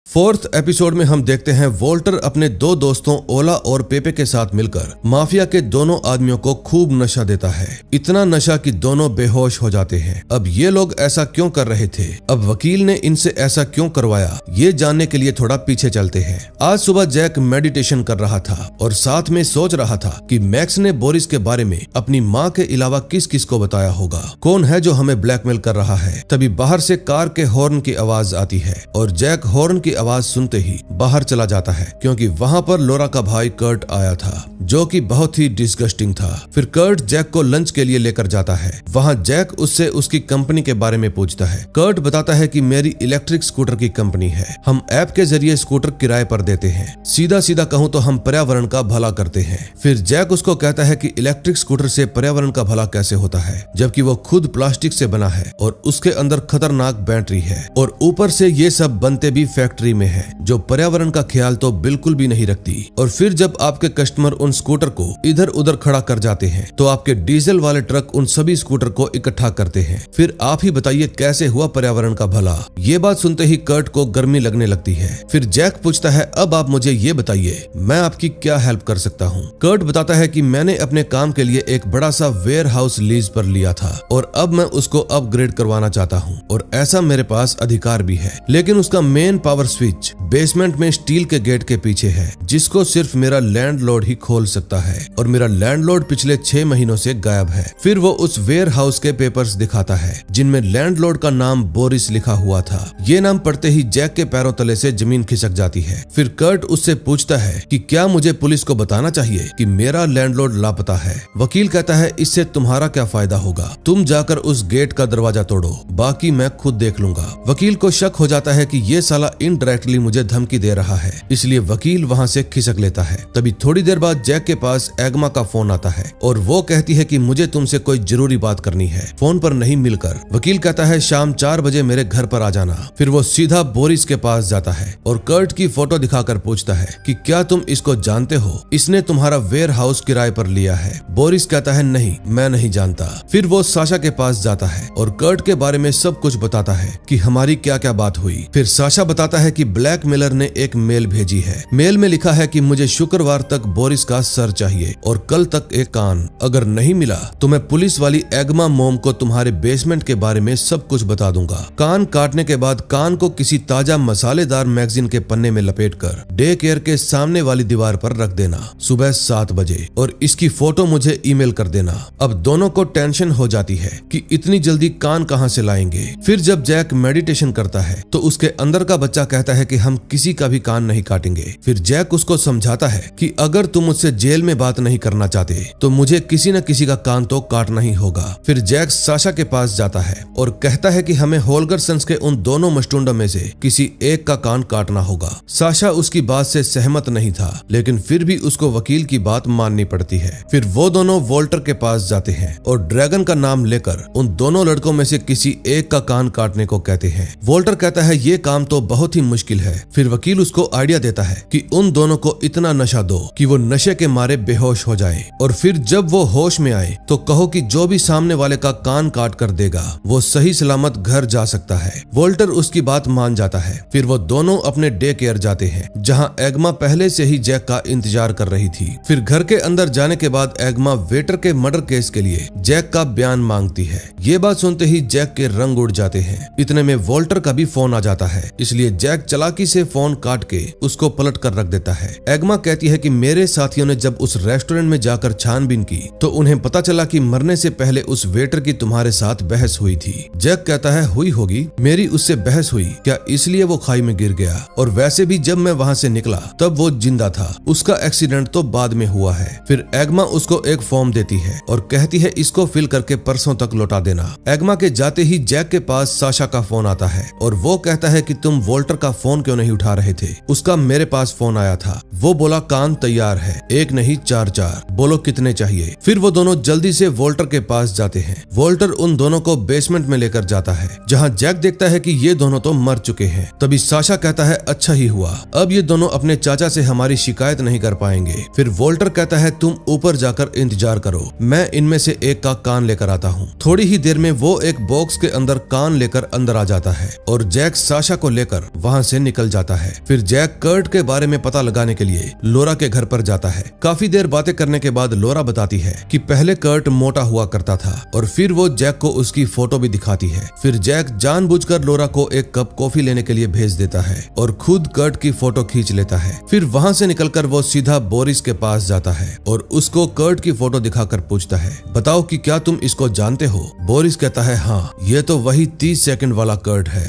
4th एपिसोड में हम देखते हैं वॉल्टर अपने 2 दोस्तों ओला और पेपे के साथ मिलकर माफिया के दोनों आदमियों को खूब नशा देता है। इतना नशा कि दोनों बेहोश हो जाते हैं। अब ये लोग ऐसा क्यों कर रहे थे, अब वकील ने इनसे ऐसा क्यों करवाया, ये जानने के लिए थोड़ा पीछे चलते हैं। आज सुबह जैक मेडिटेशन कर रहा था और साथ में सोच रहा था कि मैक्स ने बोरिस के बारे में अपनी माँ के अलावा किस किस को बताया होगा, कौन है जो हमें ब्लैकमेल कर रहा है। तभी बाहर से कार के हॉर्न की आवाज आती है और जैक हॉर्न की आवाज सुनते ही बाहर चला जाता है क्योंकि वहाँ पर लोरा का भाई कर्ट आया था जो कि बहुत ही डिस्गस्टिंग था। फिर कर्ट जैक को लंच के लिए लेकर जाता है। वहाँ जैक उससे उसकी कंपनी के बारे में पूछता है। कर्ट बताता है कि मेरी इलेक्ट्रिक स्कूटर की कंपनी है, हम ऐप के जरिए स्कूटर किराए पर देते हैं। सीधा सीधा कहूँ तो हम पर्यावरण का भला करते हैं। फिर जैक उसको कहता है कि इलेक्ट्रिक स्कूटर से पर्यावरण का भला कैसे होता है जबकि वो खुद प्लास्टिक से बना है और उसके अंदर खतरनाक बैटरी है और ऊपर से ये सब बनते भी फैक्ट्री में है जो पर्यावरण का ख्याल तो बिल्कुल भी नहीं रखती। और फिर जब आपके कस्टमर उन स्कूटर को इधर उधर खड़ा कर जाते हैं तो आपके डीजल वाले ट्रक उन सभी स्कूटर को इकट्ठा करते हैं। फिर आप ही बताइए कैसे हुआ पर्यावरण का भला। ये बात सुनते ही कर्ट को गर्मी लगने लगती है। फिर जैक पूछता है अब आप मुझे ये बताइए मैं आपकी क्या हेल्प कर सकता हूँ। कर्ट बताता है कि मैंने अपने काम के लिए एक बड़ा सा वेयर हाउस लीज पर लिया था और अब मैं उसको अपग्रेड करवाना चाहता हूँ और ऐसा मेरे पास अधिकार भी है, लेकिन उसका मेन पावर स्विच बेसमेंट में स्टील के गेट के पीछे है जिसको सिर्फ मेरा लैंडलॉर्ड ही खोल सकता है और मेरा लैंडलॉर्ड पिछले 6 महीनों से गायब है। फिर वो उस वेयर हाउस के पेपर्स दिखाता है जिनमें लैंडलॉर्ड का नाम बोरिस लिखा हुआ था। ये नाम पढ़ते ही जैक के पैरों तले से जमीन खिसक जाती है। फिर कर्ट उससे पूछता है कि क्या मुझे पुलिस को बताना चाहिए कि मेरा लैंडलॉर्ड लापता है। वकील कहता है इससे तुम्हारा क्या फायदा होगा, तुम जाकर उस गेट का दरवाजा तोड़ो, बाकी मैं खुद देख लूंगा। वकील को शक हो जाता है कि ये साला इनडायरेक्टली मुझे धमकी दे रहा है, इसलिए वकील वहाँ से खिसक लेता है। तभी थोड़ी देर बाद जैक के पास एग्मा का फोन आता है और वो कहती है कि मुझे तुमसे कोई जरूरी बात करनी है, फोन पर नहीं मिलकर। वकील कहता है शाम 4 बजे मेरे घर पर आ जाना। फिर वो सीधा बोरिस के पास जाता है और कर्ट की फोटो दिखाकर पूछता है कि क्या तुम इसको जानते हो, इसने तुम्हारा वेयर हाउस किराए पर लिया है। बोरिस कहता है नहीं, मैं नहीं जानता। फिर वो साशा के पास जाता है और कर्ट के बारे में सब कुछ बताता है कि हमारी क्या क्या बात हुई। फिर साशा बताता है कि ब्लैकमेलर ने एक मेल भेजी है। मेल में लिखा है कि मुझे शुक्रवार तक बोरिस का सर चाहिए और कल तक एक कान, अगर नहीं मिला तो मैं पुलिस वाली एग्मा मोम को तुम्हारे बेसमेंट के बारे में सब कुछ बता दूंगा। कान काटने के बाद कान को किसी ताजा मसालेदार मैगजीन के पन्ने में लपेटकर डे केयर के सामने वाली दीवार पर रख देना सुबह 7 बजे और इसकी फोटो मुझे ईमेल कर देना। अब दोनों को टेंशन हो जाती है कि इतनी जल्दी कान कहां से लाएंगे। फिर जब जैक मेडिटेशन करता है तो उसके अंदर का बच्चा कहता कहता है कि हम किसी का भी कान नहीं काटेंगे। फिर जैक उसको समझाता है कि अगर तुम मुझसे जेल में बात नहीं करना चाहते तो मुझे किसी न किसी का कान तो काटना ही होगा। फिर जैक साशा के पास जाता है और कहता है कि हमें होल्गरसंस के उन दोनों मस्टूंडों में से किसी एक का कान काटना होगा। साशा उसकी बात से सहमत नहीं था, लेकिन फिर भी उसको वकील की बात माननी पड़ती है। फिर वो दोनों वोल्टर के पास जाते हैं और ड्रैगन का नाम लेकर उन दोनों लड़कों में से किसी एक का कान काटने को कहते हैं। वोल्टर कहता है ये काम तो बहुत ही मुश्किल है। फिर वकील उसको आइडिया देता है कि उन दोनों को इतना नशा दो कि वो नशे के मारे बेहोश हो जाए, और फिर जब वो होश में आए तो कहो कि जो भी सामने वाले का कान काट कर देगा वो सही सलामत घर जा सकता है। वोल्टर उसकी बात मान जाता है। फिर वो दोनों अपने डे केयर जाते हैं, जहां एग्मा पहले से ही जैक का इंतजार कर रही थी। फिर घर के अंदर जाने के बाद एग्मा वेटर के मर्डर केस के लिए जैक का बयान मांगती है। ये बात सुनते ही जैक के रंग उड़ जाते हैं। इतने में वोल्टर का भी फोन आ जाता है, इसलिए जैक चालाकी से फोन काट के उसको पलट कर रख देता है। एग्मा कहती है कि मेरे साथियों ने जब उस रेस्टोरेंट में जाकर छानबीन की तो उन्हें पता चला कि मरने से पहले उस वेटर की तुम्हारे साथ बहस हुई थी। जैक कहता है हुई होगी, मेरी उससे बहस हुई क्या, इसलिए वो खाई में गिर गया, और वैसे भी जब मैं वहां से निकला तब वो जिंदा था, उसका एक्सीडेंट तो बाद में हुआ है। फिर एग्मा उसको एक फॉर्म देती है और कहती है इसको फिल करके परसों तक लौटा देना। एग्मा के जाते ही जैक के पास साशा का फोन आता है और वो कहता है कि तुम वोल्टर का फोन क्यों नहीं उठा रहे थे, उसका मेरे पास फोन आया था। वो बोला कान तैयार है, एक नहीं चार, बोलो कितने चाहिए। फिर वो दोनों जल्दी से वोल्टर के पास जाते हैं। वोल्टर उन दोनों को बेसमेंट में लेकर जाता है, जहां जैक देखता है कि ये दोनों तो मर चुके हैं। तभी साशा कहता है अच्छा ही हुआ, अब ये दोनों अपने चाचा से हमारी शिकायत नहीं कर पाएंगे। फिर वोल्टर कहता है तुम ऊपर जाकर इंतजार करो, मैं इनमें से एक का कान लेकर आता हूँ। थोड़ी ही देर में वो एक बॉक्स के अंदर कान लेकर अंदर आ जाता है और जैक साशा को लेकर वहां से निकल जाता है। फिर जैक कर्ट के बारे में पता लगाने के लिए लोरा के घर पर जाता है। काफी देर बातें करने के बाद लोरा बताती है कि पहले कर्ट मोटा हुआ करता था, और फिर वो जैक को उसकी फोटो भी दिखाती है। फिर जैक जानबूझकर लोरा को एक कप कॉफी लेने के लिए भेज देता है और खुद कर्ट की फोटो खींच लेता है। फिर वहां से निकलकर वो सीधा बोरिस के पास जाता है और उसको कर्ट की फोटो दिखाकर पूछता है बताओ कि क्या तुम इसको जानते हो। बोरिस कहता है हाँ, ये तो वही 30 सेकंड वाला कर्ट है।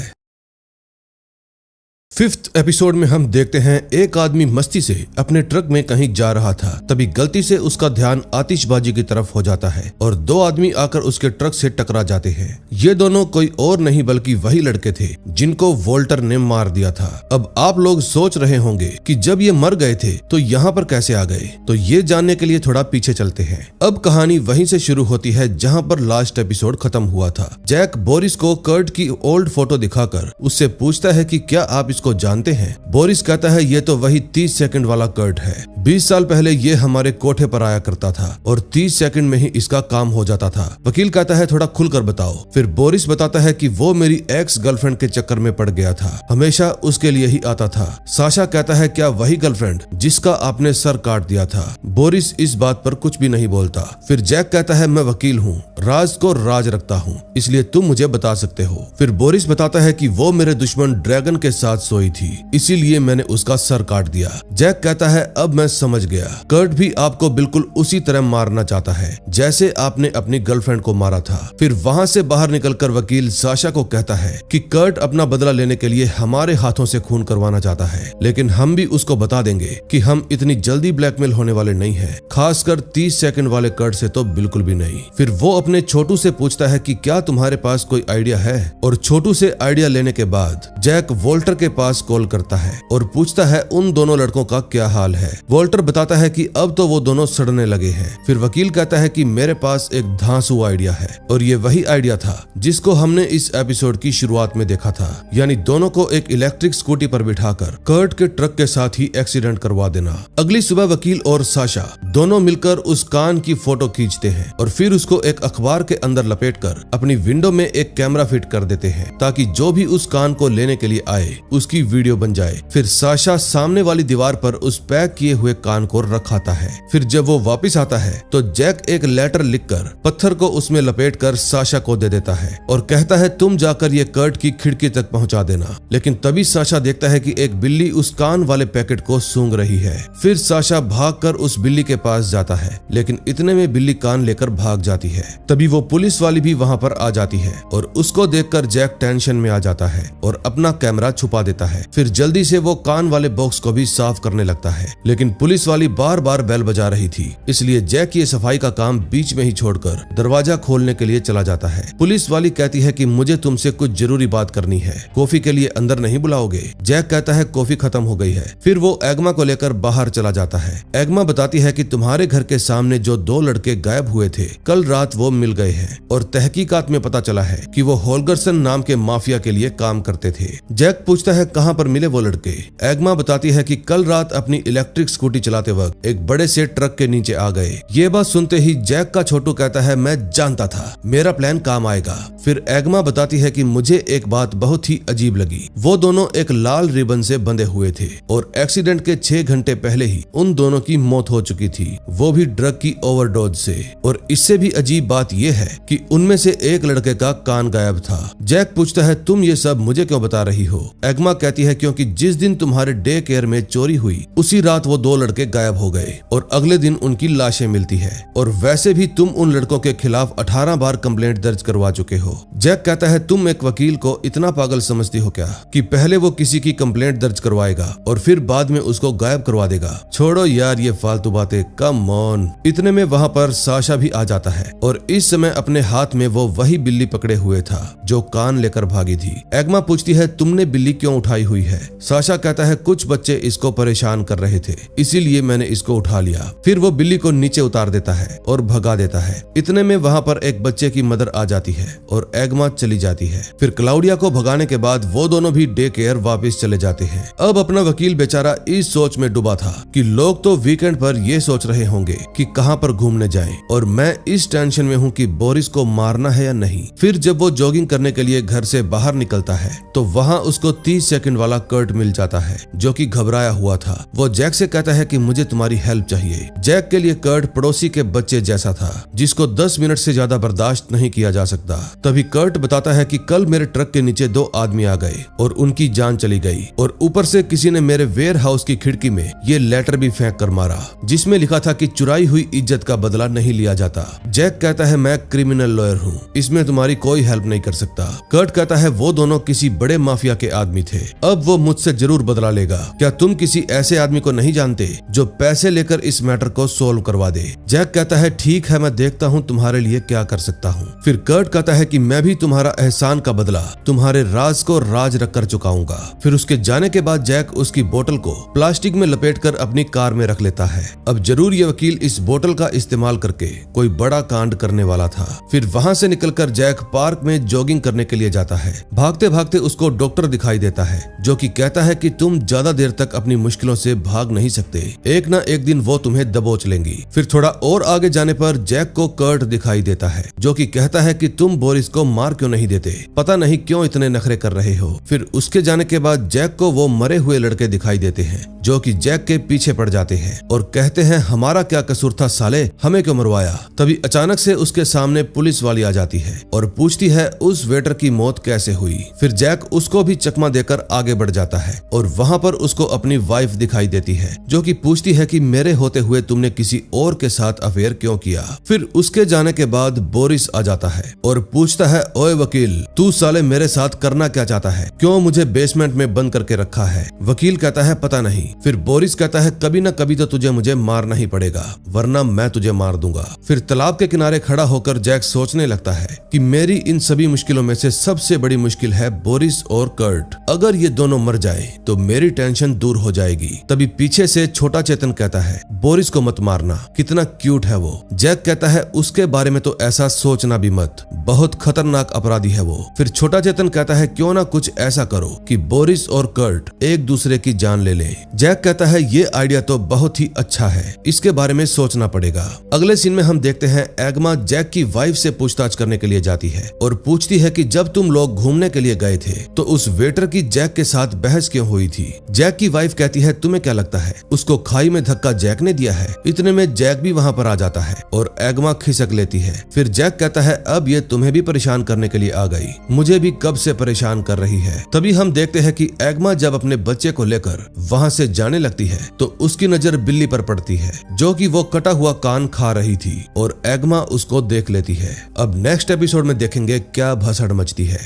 5th एपिसोड में हम देखते हैं एक आदमी मस्ती से अपने ट्रक में कहीं जा रहा था, तभी गलती से उसका ध्यान आतिशबाजी की तरफ हो जाता है और दो आदमी आकर उसके ट्रक से टकरा जाते हैं। ये दोनों कोई और नहीं बल्कि वही लड़के थे जिनको वोल्टर ने मार दिया था। अब आप लोग सोच रहे होंगे कि जब ये मर गए थे तो यहाँ पर कैसे आ गए, तो ये जानने के लिए थोड़ा पीछे चलते हैं। अब कहानी वहीं से शुरू होती है जहाँ पर लास्ट एपिसोड खत्म हुआ था। जैक बोरिस को कर्ट की ओल्ड फोटो दिखाकर उससे पूछता है कि क्या आप को जानते हैं। बोरिस कहता है ये तो वही 30 सेकंड वाला कर्ट है। 20 साल पहले ये हमारे कोठे पर आया करता था और 30 सेकंड में ही इसका काम हो जाता था। वकील कहता है थोड़ा खुलकर बताओ। फिर बोरिस बताता है कि वो मेरी एक्स गर्लफ्रेंड के चक्कर में पड़ गया था, हमेशा उसके लिए ही आता था। साशा कहता है क्या वही गर्लफ्रेंड जिसका आपने सर काट दिया था। बोरिस इस बात पर कुछ भी नहीं बोलता। फिर जैक कहता है मैं वकील हूँ, राज को राज रखता हूँ, इसलिए तुम मुझे बता सकते हो। फिर बोरिस बताता है कि वो मेरे दुश्मन ड्रैगन के साथ सोई थी, इसीलिए मैंने उसका सर काट दिया। जैक कहता है अब मैं समझ गया, कर्ट भी आपको बिल्कुल उसी तरह मारना चाहता है जैसे आपने अपनी गर्लफ्रेंड को मारा था। फिर वहां से बाहर निकलकर वकील साशा को कहता है कि कर्ट अपना बदला लेने के लिए हमारे हाथों से खून करवाना चाहता है, लेकिन हम भी उसको बता देंगे कि हम इतनी जल्दी ब्लैकमेल होने वाले नहीं है, खासकर 30 सेकंड वाले कर्ट से तो बिल्कुल भी नहीं। फिर वो अपने छोटू से पूछता है कि क्या तुम्हारे पास कोई आइडिया है, और छोटू से आइडिया लेने के बाद जैक वोल्टर के पास कॉल करता है और पूछता है उन दोनों लड़कों का क्या हाल है। वोल्टर बताता है कि अब तो वो दोनों सड़ने लगे हैं। फिर वकील कहता है कि मेरे पास एक धांसू आइडिया है, और ये वही आइडिया था जिसको हमने इस एपिसोड की शुरुआत में देखा था, यानी दोनों को एक इलेक्ट्रिक स्कूटी पर बिठाकर कर्ट के ट्रक के साथ ही एक्सीडेंट करवा देना। अगली सुबह वकील और साशा दोनों मिलकर उस कान की फोटो खींचते हैं और फिर उसको एक अखबार के अंदर लपेटकर अपनी विंडो में एक कैमरा फिट कर देते हैं ताकि जो भी उस कान को लेने के लिए आए उसकी वीडियो बन जाए। फिर साशा सामने वाली दीवार पर उस पैक किए हुए कान को रखाता है। फिर जब वो वापस आता है तो जैक एक लेटर लिखकर पत्थर को उसमें लपेटकर साशा को दे देता है और कहता है तुम जाकर ये कर्ट की खिड़की तक पहुंचा देना। लेकिन तभी साशा देखता है कि एक बिल्ली उस कान वाले पैकेट को सूंघ रही है। फिर साशा भागकर उस बिल्ली के पास जाता है, लेकिन इतने में बिल्ली कान लेकर भाग जाती है। तभी वो पुलिस वाली भी वहां पर आ जाती है और उसको देखकर जैक टेंशन में आ जाता है और अपना कैमरा छुपा देता देता है। फिर जल्दी से वो कान वाले बॉक्स को भी साफ करने लगता है, लेकिन पुलिस वाली बार बार बेल बजा रही थी, इसलिए जैक ये सफाई का काम बीच में ही छोड़कर दरवाजा खोलने के लिए चला जाता है। पुलिस वाली कहती है कि मुझे तुमसे कुछ जरूरी बात करनी है, कॉफी के लिए अंदर नहीं बुलाओगे? जैक कहता है कॉफी खत्म हो गई है। फिर वो एग्मा को लेकर बाहर चला जाता है। एग्मा बताती है कि तुम्हारे घर के सामने जो 2 लड़के गायब हुए थे, कल रात वो मिल गए हैं और तहकीकात में पता चला है कि वो होल्गरसन नाम के माफिया के लिए काम करते थे। जैक पूछता है कहां पर मिले वो लड़के? एग्मा बताती है कि कल रात अपनी इलेक्ट्रिक स्कूटी चलाते वक्त एक बड़े से ट्रक के नीचे आ गए। ये बात सुनते ही जैक का छोटू कहता है मैं जानता था, मेरा प्लान काम आएगा। फिर एग्मा बताती है कि मुझे एक बात बहुत ही अजीब लगी, वो दोनों एक लाल रिबन से बंधे हुए थे और एक्सीडेंट के 6 घंटे पहले ही उन दोनों की मौत हो चुकी थी, वो भी ड्रग की ओवरडोज से। और इससे भी अजीब बात यह है कि उनमें से एक लड़के का कान गायब था। जैक पूछता है तुम ये सब मुझे क्यों बता रही हो? एग्मा कहती है क्योंकि जिस दिन तुम्हारे डे केयर में चोरी हुई उसी रात वो 2 लड़के गायब हो गए और अगले दिन उनकी लाशें मिलती है, और वैसे भी तुम उन लड़कों के खिलाफ 18 बार कंप्लेंट दर्ज करवा चुके हो। जैक कहता है तुम एक वकील को इतना पागल समझती हो क्या कि पहले वो किसी की कंप्लेंट दर्ज करवाएगा और फिर बाद में उसको गायब करवा देगा? छोड़ो यार ये फालतू बातें, कम ऑन। इतने में वहाँ पर साशा भी आ जाता है और इस समय अपने हाथ में वो वही बिल्ली पकड़े हुए था जो कान लेकर भागी थी। एग्मा पूछती है तुमने बिल्ली क्यों उठाई हुई है? साशा कहता है कुछ बच्चे इसको परेशान कर रहे थे, इसीलिए मैंने इसको उठा लिया। फिर वो बिल्ली को नीचे उतार देता है और भगा देता है। इतने में वहाँ पर एक बच्चे की मदर आ जाती है और एग्मा चली जाती है। फिर क्लाउडिया को भगाने के बाद वो दोनों भी डे केयर वापस चले जाते हैं। अब अपना वकील बेचारा इस सोच में डूबा था कि लोग तो वीकेंड पर ये सोच रहे होंगे कि कहां पर घूमने जाएं, और मैं इस टेंशन में हूं कि बोरिस को मारना है या नहीं। फिर जब वो जॉगिंग करने के लिए घर से बाहर निकलता है तो वहां उसको 30 सेकंड वाला कर्ट मिल जाता है जो कि घबराया हुआ था। वो जैक से कहता है कि मुझे तुम्हारी हेल्प चाहिए। जैक के लिए कर्ट पड़ोसी के बच्चे जैसा था जिसको 10 मिनट से ज्यादा बर्दाश्त नहीं किया जा सकता। तभी कर्ट बताता है कि कल मेरे ट्रक के नीचे 2 आदमी आ गए और उनकी जान चली गई, और ऊपर से किसी ने मेरे वेयर हाउस की खिड़की में ये लेटर भी फेंक कर मारा जिसमें लिखा था कि चुराई हुई इज्जत का बदला नहीं लिया जाता। जैक कहता है मैं क्रिमिनल लॉयर हूँ, इसमें तुम्हारी कोई हेल्प नहीं कर सकता। कर्ट कहता है वो दोनों किसी बड़े माफिया के आदमी थे, अब वो मुझसे जरूर बदला लेगा। क्या तुम किसी ऐसे आदमी को नहीं जानते जो पैसे लेकर इस मैटर को सोल्व करवा दे? जैक कहता है ठीक है, मैं देखता हूँ तुम्हारे लिए क्या कर सकता हूँ। फिर कर्ट कहता है कि मैं भी तुम्हारा एहसान का बदला तुम्हारे राज को राज रख कर चुकाऊंगा। फिर उसके जाने के बाद जैक उसकी बोतल को प्लास्टिक में लपेटकर अपनी कार में रख लेता है। अब जरूर ये वकील इस बोतल का इस्तेमाल करके कोई बड़ा कांड करने वाला था। फिर वहां से निकलकर जैक पार्क में जॉगिंग करने के लिए जाता है। भागते भागते उसको डॉक्टर दिखाई देता है जो कि कहता है कि तुम ज्यादा देर तक अपनी मुश्किलों से भाग नहीं सकते, एक ना एक दिन वो तुम्हें दबोच लेंगी। फिर थोड़ा और आगे जाने पर जैक को कर्ट दिखाई देता है जो कि कहता है कि तुम बोरिस को मार क्यों नहीं देते, पता नहीं क्यों इतने नखरे कर रहे हो। फिर उसके जाने के बाद जैक को वो मरे हुए लड़के दिखाई देते हैं जो कि जैक के पीछे पड़ जाते हैं और कहते हैं हमारा क्या कसूर था साले, हमें क्यों मरवाया। तभी अचानक से उसके सामने पुलिस वाली आ जाती है और पूछती है उस वेटर की मौत कैसे हुई। फिर जैक उसको भी चकमा देकर आगे बढ़ जाता है और वहां पर उसको अपनी वाइफ दिखाई देती है जो कि पूछती है कि मेरे होते हुए तुमने किसी और के साथ अफेयर क्यों किया। फिर उसके जाने के बाद बोरिस आ जाता है और पूछता है ओए वकील, तू साले मेरे साथ करना क्या चाहता है, क्यों मुझे बेसमेंट में बंद करके रखा है? वकील कहता है पता नहीं। फिर बोरिस कहता है कभी ना कभी तो तुझे मुझे मारना ही पड़ेगा, वरना मैं तुझे मार दूंगा। फिर तालाब के किनारे खड़ा होकर जैक सोचने लगता है कि मेरी इन सभी मुश्किलों में से सबसे बड़ी मुश्किल है बोरिस और कर्ट। अगर ये दोनों मर जाए तो मेरी टेंशन दूर हो जाएगी। तभी पीछे से छोटा चेतन कहता है बोरिस को मत मारना, कितना क्यूट है वो। जैक कहता है उसके बारे में तो ऐसा सोचना भी मत, बहुत खतरनाक अपराधी है वो। फिर छोटा चेतन कहता है क्यों ना कुछ ऐसा करो कि बोरिस और कर्ट एक दूसरे की जान ले ले। जैक कहता है ये आइडिया तो बहुत ही अच्छा है, इसके बारे में सोचना पड़ेगा। अगले सीन में हम देखते हैं एग्मा जैक की वाइफ से पूछताछ करने के लिए जाती है और पूछती है कि जब तुम लोग घूमने के लिए गए थे तो उस वेटर की जैक के साथ बहस क्यों हुई थी। जैक की वाइफ कहती है तुम्हें क्या लगता है उसको खाई में धक्का जैक ने दिया है। इतने में जैक भी वहां पर आ जाता है और एग्मा खिसक लेती है। फिर जैक कहता है अब ये तुम्हें भी परेशान करने के लिए आ गई, मुझे भी कब से परेशान कर रही है। तभी हम देखते हैं कि एग्मा जब अपने बच्चे को लेकर वहां से जाने लगती है तो उसकी नजर बिल्ली पर पड़ती है जो कि वो कटा हुआ कान खा रही थी और एग्मा उसको देख लेती है। अब नेक्स्ट एपिसोड में देखेंगे क्या भसड़ मचती है।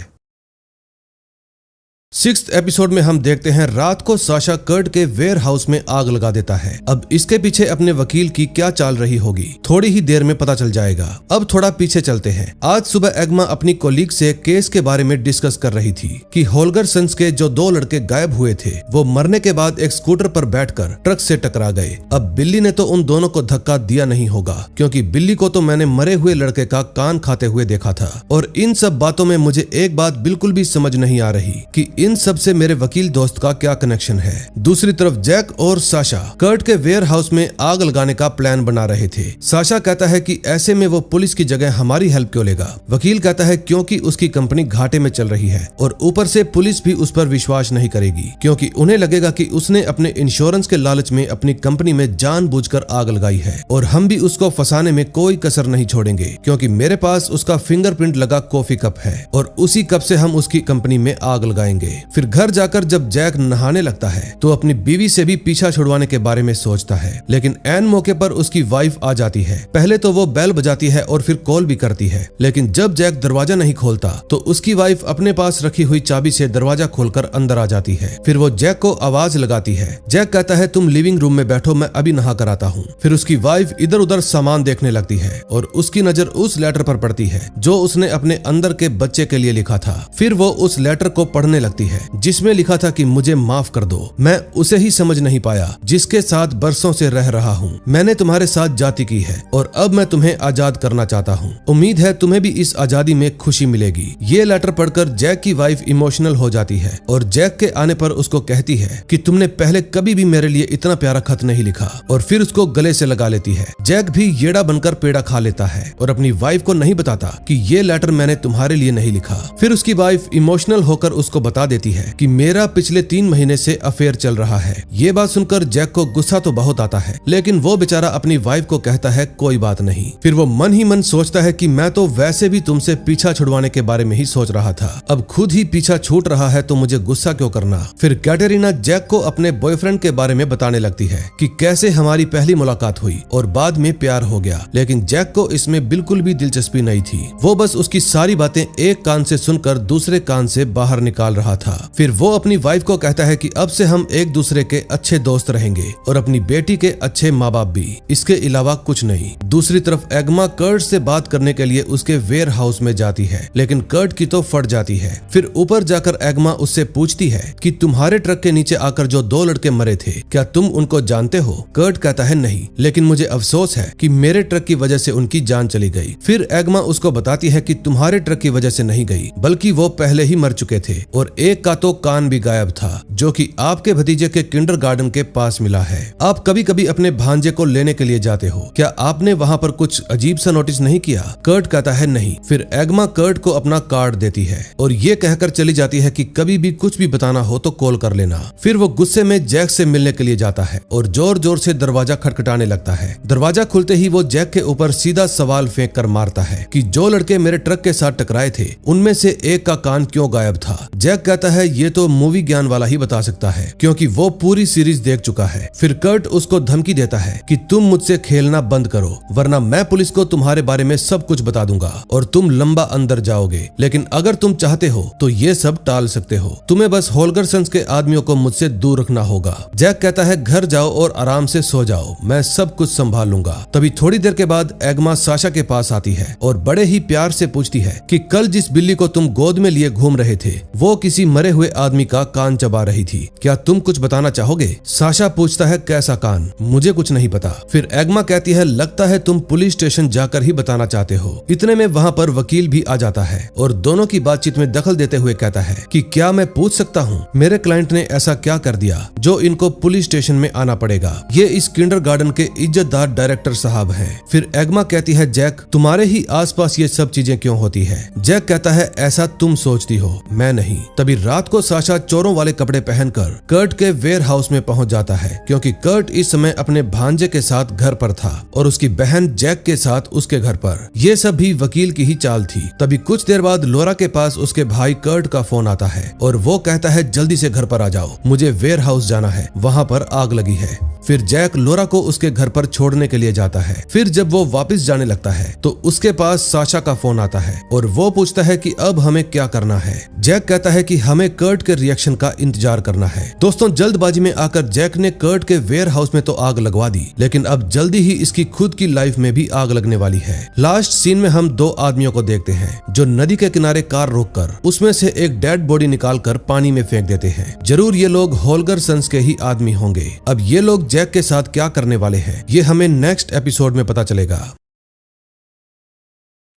6th एपिसोड में हम देखते हैं रात को साशा कर्ट के वेयर हाउस में आग लगा देता है। अब इसके पीछे अपने वकील की क्या चाल रही होगी थोड़ी ही देर में पता चल जाएगा। अब थोड़ा पीछे चलते हैं। आज सुबह एग्मा अपनी कोलीग से केस के बारे में डिस्कस कर रही थी कि होल्गरसंस के जो 2 लड़के गायब हुए थे वो मरने के बाद एक स्कूटर पर बैठकर ट्रक से टकरा गए। अब बिल्ली ने तो उन दोनों को धक्का दिया नहीं होगा, क्योंकि बिल्ली को तो मैंने मरे हुए लड़के का कान खाते हुए देखा था। और इन सब बातों में मुझे एक बात बिल्कुल भी समझ नहीं आ रही कि इन सब से मेरे वकील दोस्त का क्या कनेक्शन है। दूसरी तरफ जैक और साशा कर्ट के वेयर हाउस में आग लगाने का प्लान बना रहे थे। साशा कहता है कि ऐसे में वो पुलिस की जगह हमारी हेल्प क्यों लेगा। वकील कहता है क्योंकि उसकी कंपनी घाटे में चल रही है और ऊपर से पुलिस भी उस पर विश्वास नहीं करेगी, क्योंकि उन्हें लगेगा कि उसने अपने इंश्योरेंस के लालच में अपनी कंपनी में जानबूझकर आग लगाई है और हम भी उसको फंसाने में कोई कसर नहीं छोड़ेंगे, क्योंकि मेरे पास उसका फिंगरप्रिंट लगा कॉफी कप है और उसी कप से हम उसकी कंपनी में आग लगाएंगे। फिर घर जाकर जब जैक नहाने लगता है तो अपनी बीवी से भी पीछा छुड़वाने के बारे में सोचता है, लेकिन एन मौके पर उसकी वाइफ आ जाती है। पहले तो वो बेल बजाती है और फिर कॉल भी करती है, लेकिन जब जैक दरवाजा नहीं खोलता तो उसकी वाइफ अपने पास रखी हुई चाबी से दरवाजा खोलकर अंदर आ जाती है। फिर वो जैक को आवाज लगाती है। जैक कहता है तुम लिविंग रूम में बैठो, मैं अभी नहा कर आता हूँ। फिर उसकी वाइफ इधर उधर सामान देखने लगती है और उसकी नजर उस लेटर पर पड़ती है जो उसने अपने अंदर के बच्चे के लिए लिखा था। फिर वो उस लेटर को पढ़ने लगती है जिसमें लिखा था कि मुझे माफ कर दो, मैं उसे ही समझ नहीं पाया जिसके साथ बरसों से रह रहा हूँ। मैंने तुम्हारे साथ जाति की है और अब मैं तुम्हें आजाद करना चाहता हूँ। उम्मीद है तुम्हें भी इस आजादी में खुशी मिलेगी। ये लेटर पढ़कर जैक की वाइफ इमोशनल हो जाती है और जैक के आने पर उसको कहती है कि तुमने पहले कभी भी मेरे लिए इतना प्यारा खत नहीं लिखा, और फिर उसको गले से लगा लेती है। जैक भी येड़ा बनकर पेड़ा खा लेता है और अपनी वाइफ को नहीं बताता कि ये लेटर मैंने तुम्हारे लिए नहीं लिखा। फिर उसकी वाइफ इमोशनल होकर उसको बता देती है कि मेरा पिछले 3 महीने से अफेयर चल रहा है। ये बात सुनकर जैक को गुस्सा तो बहुत आता है, लेकिन वो बेचारा अपनी वाइफ को कहता है कोई बात नहीं। फिर वो मन ही मन सोचता है कि मैं तो वैसे भी तुमसे पीछा छुड़वाने के बारे में ही सोच रहा था, अब खुद ही पीछा छूट रहा है तो मुझे गुस्सा क्यों करना। फिर कैटरीना जैक को अपने बॉयफ्रेंड के बारे में बताने लगती है कि कैसे हमारी पहली मुलाकात हुई और बाद में प्यार हो गया, लेकिन जैक को इसमें बिल्कुल भी दिलचस्पी नहीं थी। वो बस उसकी सारी बातें एक कान से सुनकर दूसरे कान से बाहर निकाल रहा था। फिर वो अपनी वाइफ को कहता है कि अब से हम एक दूसरे के अच्छे दोस्त रहेंगे और अपनी बेटी के अच्छे माँ बाप भी, इसके अलावा कुछ नहीं। दूसरी तरफ एग्मा कर्ट से बात करने के लिए उसके वेयर हाउस में जाती है, लेकिन कर्ट की तो फट जाती है। फिर ऊपर जाकर एग्मा उससे पूछती है कि तुम्हारे ट्रक के नीचे आकर जो 2 लड़के मरे थे क्या तुम उनको जानते हो। कर्ट कहता है नहीं, लेकिन मुझे अफसोस है कि मेरे ट्रक की वजह से उनकी जान चली गई। फिर एग्मा उसको बताती है कि तुम्हारे ट्रक की वजह से नहीं गई, बल्कि वो पहले ही मर चुके थे और एक का तो कान भी गायब था, जो कि आपके भतीजे के किंडरगार्टन के पास मिला है। आप कभी कभी अपने भांजे को लेने के लिए जाते हो, क्या आपने वहाँ पर कुछ अजीब सा नोटिस नहीं किया। कर्ट कहता है नहीं। फिर एग्मा कर्ट को अपना कार्ड देती है और ये कहकर चली जाती है कि कभी भी कुछ भी बताना हो तो कॉल कर लेना। फिर वो गुस्से में जैक से मिलने के लिए जाता है और जोर जोर से दरवाजा खटखटाने लगता है। दरवाजा खुलते ही वो जैक के ऊपर सीधा सवाल फेंक कर मारता है कि जो लड़के मेरे ट्रक के साथ टकराए थे उनमें से एक का कान क्यों गायब था। जैक कहता है ये तो मूवी ज्ञान वाला ही बता सकता है, क्योंकि वो पूरी सीरीज देख चुका है। फिर कर्ट उसको धमकी देता है कि तुम मुझसे खेलना बंद करो, वरना मैं पुलिस को तुम्हारे बारे में सब कुछ बता दूंगा और तुम लंबा अंदर जाओगे। लेकिन अगर तुम चाहते हो तो ये सब टाल सकते हो, तुम्हें बस होल्गरसंस के आदमियों को मुझसे दूर रखना होगा। जैक कहता है घर जाओ और आराम से सो जाओ, मैं सब कुछ संभाल लूंगा। तभी थोड़ी देर के बाद एग्मा साशा के पास आती है और बड़े ही प्यार से पूछती है कि कल जिस बिल्ली को तुम गोद में लिए घूम रहे थे वो किसी मरे हुए आदमी का कान चबा रही थी, क्या तुम कुछ बताना चाहोगे। साशा पूछता है कैसा कान, मुझे कुछ नहीं पता। फिर एग्मा कहती है लगता है तुम पुलिस स्टेशन जाकर ही बताना चाहते हो। इतने में वहाँ पर वकील भी आ जाता है और दोनों की बातचीत में दखल देते हुए कहता है कि क्या मैं पूछ सकता हूँ मेरे क्लाइंट ने ऐसा क्या कर दिया जो इनको पुलिस स्टेशन में आना पड़ेगा। ये इस किंडरगार्टन के इज्जतदार डायरेक्टर साहब हैं। फिर एग्मा कहती है जैक तुम्हारे ही आसपास ये सब चीजें क्यों होती है। जैक कहता है ऐसा तुम सोचती हो, मैं नहीं। तभी रात को साशा चोरों वाले कपड़े पहनकर कर्ट के वेयर हाउस में पहुंच जाता है, क्योंकि कर्ट इस समय अपने भांजे के साथ घर पर था और उसकी बहन जैक के साथ उसके घर पर। ये सब भी वकील की ही चाल थी। तभी कुछ देर बाद लोरा के पास उसके भाई कर्ट का फोन आता है और वो कहता है जल्दी से घर पर आ जाओ, मुझे वेयर हाउस जाना है, वहाँ पर आग लगी है। फिर जैक लोरा को उसके घर पर छोड़ने के लिए जाता है। फिर जब वो वापस जाने लगता है तो उसके पास साशा का फोन आता है और वो पूछता है कि अब हमें क्या करना है। जैक कहता है कि हमें कर्ट के रिएक्शन का इंतजार करना है। दोस्तों, जल्दबाजी में आकर जैक ने कर्ट के वेयर हाउस में तो आग लगवा दी, लेकिन अब जल्दी ही इसकी खुद की लाइफ में भी आग लगने वाली है। लास्ट सीन में हम दो आदमियों को देखते हैं जो नदी के किनारे कार रोककर उसमें से एक डेड बॉडी निकालकर पानी में फेंक देते हैं। जरूर ये लोग होल्गर सन्स के ही आदमी होंगे। अब ये लोग जैक के साथ क्या करने वाले हैं ये हमें नेक्स्ट एपिसोड में पता चलेगा।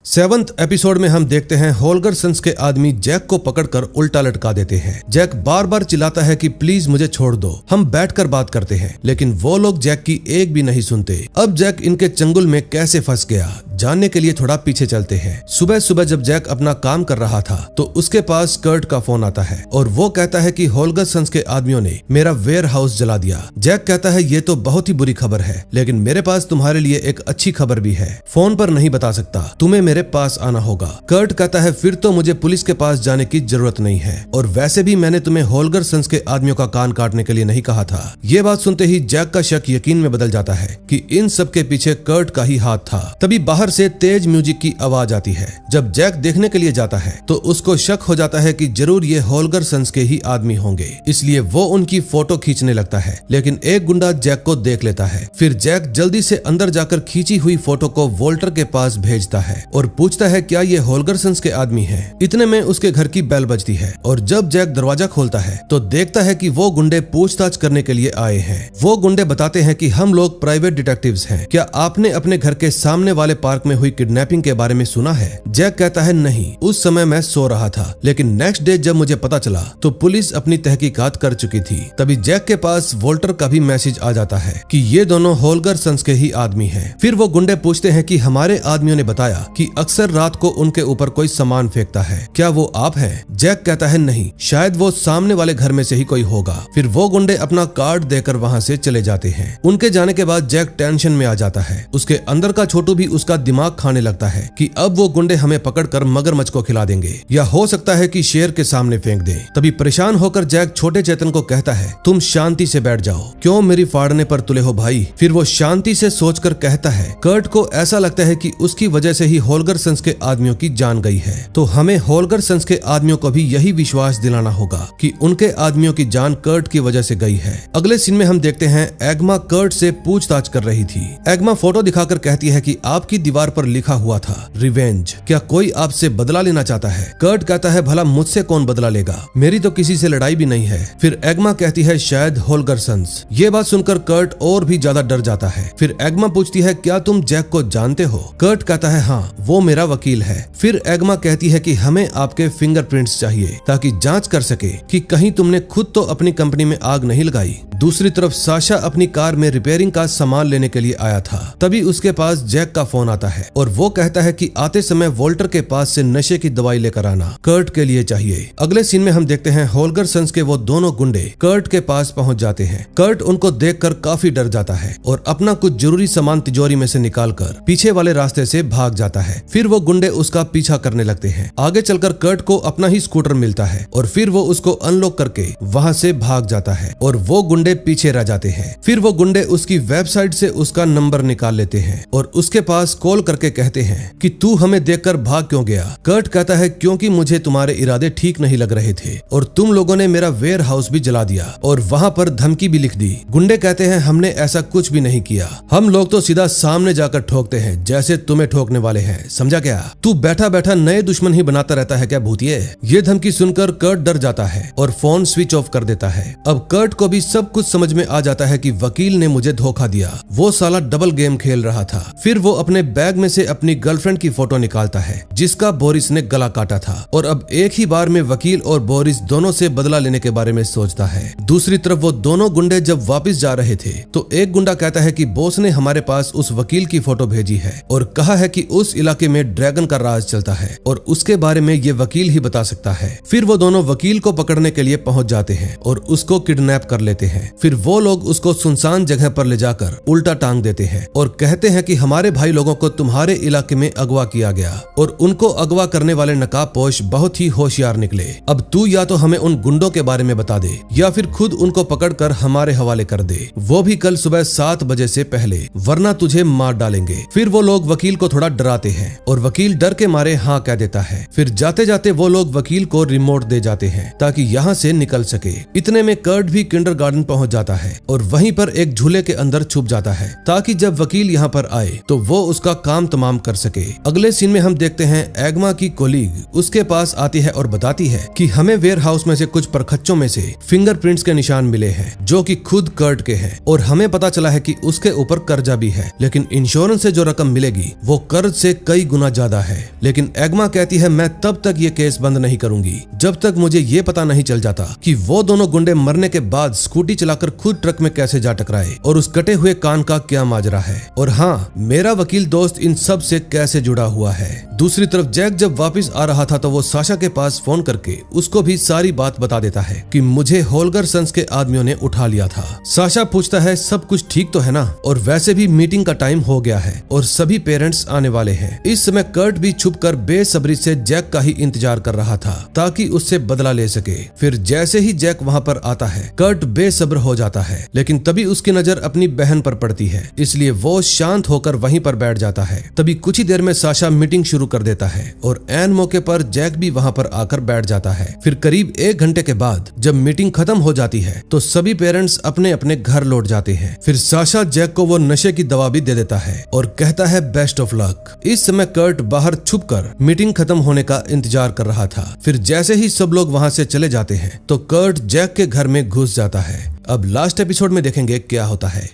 7th एपिसोड में हम देखते हैं होल्गर सन्स के आदमी जैक को पकड़कर उल्टा लटका देते हैं। जैक बार बार चिल्लाता है कि प्लीज मुझे छोड़ दो, हम बैठकर बात करते हैं, लेकिन वो लोग जैक की एक भी नहीं सुनते। अब जैक इनके चंगुल में कैसे फंस गया जानने के लिए थोड़ा पीछे चलते हैं। सुबह सुबह जब जैक अपना काम कर रहा था तो उसके पास कर्ट का फोन आता है और वो कहता है कि होल्गर सन्स के आदमियों ने मेरा वेयर हाउस जला दिया। जैक कहता है ये तो बहुत ही बुरी खबर है, लेकिन मेरे पास तुम्हारे लिए एक अच्छी खबर भी है। फोन पर नहीं बता सकता, तुम्हें मेरे पास आना होगा। कर्ट कहता है फिर तो मुझे पुलिस के पास जाने की जरूरत नहीं है, और वैसे भी मैंने तुम्हें होल्गर सन्स के आदमियों का कान काटने के लिए नहीं कहा था। ये बात सुनते ही जैक का शक यकीन में बदल जाता है कि इन सब के पीछे कर्ट का ही हाथ था। तभी बाहर से तेज म्यूजिक की आवाज आती है। जब जैक देखने के लिए जाता है तो उसको शक हो जाता है कि जरूर ये होल्गर सन्स के ही आदमी होंगे, इसलिए वो उनकी फोटो खींचने लगता है। लेकिन एक गुंडा जैक को देख लेता है। फिर जैक जल्दी से अंदर जाकर खींची हुई फोटो को वोल्टर के पास भेजता है और पूछता है क्या ये होल्गर सन्स के आदमी हैं? इतने में उसके घर की बेल बजती है और जब जैक दरवाजा खोलता है तो देखता है कि वो गुंडे पूछताछ करने के लिए आए हैं। वो गुंडे बताते हैं कि हम लोग प्राइवेट डिटेक्टिव्स हैं, क्या आपने अपने घर के सामने वाले पार्क में हुई किडनैपिंग के बारे में सुना है? जैक कहता है नहीं, उस समय मैं सो रहा था, लेकिन नेक्स्ट डे जब मुझे पता चला तो पुलिस अपनी तहकीकात कर चुकी थी। तभी जैक के पास वोल्टर का भी मैसेज आ जाता है कि ये दोनों होल्गर सन्स के ही आदमी हैं। फिर वो गुंडे पूछते हैं कि हमारे आदमियों ने बताया कि अक्सर रात को उनके ऊपर कोई सामान फेंकता है, क्या वो आप हैं? जैक कहता है नहीं, शायद वो सामने वाले घर में से ही कोई होगा। फिर वो गुंडे अपना कार्ड देकर वहाँ से चले जाते हैं। उनके जाने के बाद जैक टेंशन में आ जाता है। उसके अंदर का छोटू भी उसका दिमाग खाने लगता है कि अब वो गुंडे हमें पकड़कर मगरमच्छ को खिला देंगे, या हो सकता है कि शेर के सामने फेंक दें। तभी परेशान होकर जैक छोटे चेतन को कहता है तुम शांति से बैठ जाओ, क्यों मेरी फाड़ने पर तुले हो भाई। फिर वो शांति से सोचकर कहता है कर्ट को ऐसा लगता है कि उसकी वजह से ही होल्गर सन्स के आदमियों की जान गई है, तो हमें होल्गर सन्स के आदमियों को भी यही विश्वास दिलाना होगा कि उनके आदमियों की जान कर्ट की वजह से गई है। अगले सीन में हम देखते हैं एग्मा कर्ट से पूछताछ कर रही थी। एग्मा फोटो दिखाकर कहती है कि आपकी दीवार पर लिखा हुआ था रिवेंज, क्या कोई आपसे बदला लेना चाहता है? कर्ट कहता है भला मुझसे कौन बदला लेगा, मेरी तो किसी से लड़ाई भी नहीं है। फिर एग्मा कहती है शायद होल्गर सन्स। ये बात सुनकर कर्ट और भी ज्यादा डर जाता है। फिर एग्मा पूछती है क्या तुम जैक को जानते हो? कर्ट कहता है हाँ, वो मेरा वकील है। फिर एग्मा कहती है कि हमें आपके फिंगरप्रिंट्स चाहिए ताकि जांच कर सके कि कहीं तुमने खुद तो अपनी कंपनी में आग नहीं लगाई। दूसरी तरफ साशा अपनी कार में रिपेयरिंग का सामान लेने के लिए आया था। तभी उसके पास जैक का फोन आता है और वो कहता है कि आते समय वोल्टर के पास से नशे की दवाई लेकर आना, कर्ट के लिए चाहिए। अगले सीन में हम देखते हैं होल्गर सन्स के वो दोनों गुंडे कर्ट के पास पहुंच जाते हैं। कर्ट उनको देखकर काफी डर जाता है और अपना कुछ जरूरी सामान तिजोरी में से निकालकर पीछे वाले रास्ते से भाग जाता है। फिर वो गुंडे उसका पीछा करने लगते हैं। आगे चलकर कर्ट को अपना ही स्कूटर मिलता है और फिर वो उसको अनलॉक करके वहां से भाग जाता है और वो गुंडे पीछे रह जाते हैं। फिर वो गुंडे उसकी वेबसाइट से उसका नंबर निकाल लेते हैं और उसके पास कॉल करके कहते हैं कि तू हमें देखकर भाग क्यों गया? कर्ट कहता है क्योंकि मुझे तुम्हारे इरादे ठीक नहीं लग रहे थे और तुम लोगों ने मेरा वेयर हाउस भी जला दिया और वहाँ पर धमकी भी लिख दी। गुंडे कहते हैं हमने ऐसा कुछ भी नहीं किया, हम लोग तो सीधा सामने जाकर ठोकते हैं जैसे तुम्हें ठोकने वाले हैं, समझा क्या? तू बैठा बैठा नए दुश्मन ही बनाता रहता है क्या भूतिए? ये धमकी सुनकर कर्ट डर जाता है और फोन स्विच ऑफ कर देता है। अब कर्ट को भी सब कुछ समझ में आ जाता है कि वकील ने मुझे धोखा दिया, वो साला डबल गेम खेल रहा था। फिर वो अपने बैग में से अपनी गर्लफ्रेंड की फोटो निकालता है जिसका बोरिस ने गला काटा था और अब एक ही बार में वकील और बोरिस दोनों से बदला लेने के बारे में सोचता है। दूसरी तरफ वो दोनों गुंडे जब वापस जा रहे थे तो एक गुंडा कहता है कि बॉस ने हमारे पास उस वकील की फोटो भेजी है और कहा है कि उस इलाके में ड्रैगन का राज चलता है और उसके बारे में ये वकील ही बता सकता है। फिर वो दोनों वकील को पकड़ने के लिए पहुंच जाते हैं और उसको किडनैप कर लेते हैं। फिर वो लोग उसको सुनसान जगह पर ले जाकर उल्टा टांग देते हैं और कहते हैं कि हमारे भाई लोगों को तुम्हारे इलाके में अगवा किया गया और उनको अगवा करने वाले नकाबपोश बहुत ही होशियार निकले। अब तू या तो हमें उन गुंडों के बारे में बता दे या फिर खुद उनको पकड़कर हमारे हवाले कर दे, वो भी कल सुबह 7 बजे से पहले, वरना तुझे मार डालेंगे। फिर वो लोग वकील को थोड़ा डराते हैं और वकील डर के मारे हाँ कह देता है। फिर जाते जाते वो लोग वकील को रिमोट दे जाते हैं ताकि यहाँ से निकल सके। इतने में कर्ट भी किंडरगार्टन पहुंच जाता है और वहीं पर एक झूले के अंदर छुप जाता है ताकि जब वकील यहाँ पर आए तो वो उसका काम तमाम कर सके। अगले सीन में हम देखते हैं एग्मा की कोलीग उसके पास आती है और बताती है कि हमें वेयर हाउस में से कुछ परखच्चों में से फिंगरप्रिंट्स के निशान मिले हैं जो कि खुद कर्ट के हैं और हमें पता चला है कि उसके ऊपर कर्जा भी है, लेकिन इंश्योरेंस से जो रकम मिलेगी वो कर्ज से कई गुना ज्यादा है। लेकिन एग्मा कहती है मैं तब तक ये केस बंद नहीं करूंगी जब तक मुझे ये पता नहीं चल जाता कि वो दोनों गुंडे मरने के बाद स्कूटी चलाकर खुद ट्रक में कैसे जा टकराए और उस कटे हुए कान का क्या माजरा है, और हाँ मेरा वकील दोस्त इन सब से कैसे जुड़ा हुआ है। दूसरी तरफ जैक जब वापस आ रहा था तो वो साशा के पास फोन करके उसको भी सारी बात बता देता है कि मुझे होल्गर सन्स के आदमियों ने उठा लिया था। साशा पूछता है सब कुछ ठीक तो है ना, और वैसे भी मीटिंग का टाइम हो गया है और सभी पेरेंट्स आने वाले हैं। इस समय कर्ट भी छुपकर बेसब्री से जैक का ही इंतजार कर रहा था ताकि उससे बदला ले सके। फिर जैसे ही जैक वहाँ पर आता है कर्ट बेसब्र हो जाता है, लेकिन तभी उसकी नजर अपनी बहन पर पड़ती है, इसलिए वो शांत होकर वहीं पर बैठ जाता है। तभी कुछ ही देर में साशा मीटिंग शुरू कर देता है और एन मौके पर जैक भी वहाँ पर आकर बैठ जाता है। फिर करीब 1 घंटे के बाद जब मीटिंग खत्म हो जाती है तो सभी पेरेंट्स अपने अपने घर लौट जाते हैं। फिर साशा जैक को वो नशे की दवा भी दे देता है और कहता है बेस्ट ऑफ लक। इस समय कर्ट बाहर छुपकर मीटिंग खत्म होने का इंतजार कर रहा था। फिर जैसे ही सब लोग वहाँ से चले जाते हैं तो कर्ट जैक के घर में घुस जाता है। अब लास्ट एपिसोड में देखेंगे क्या होता है।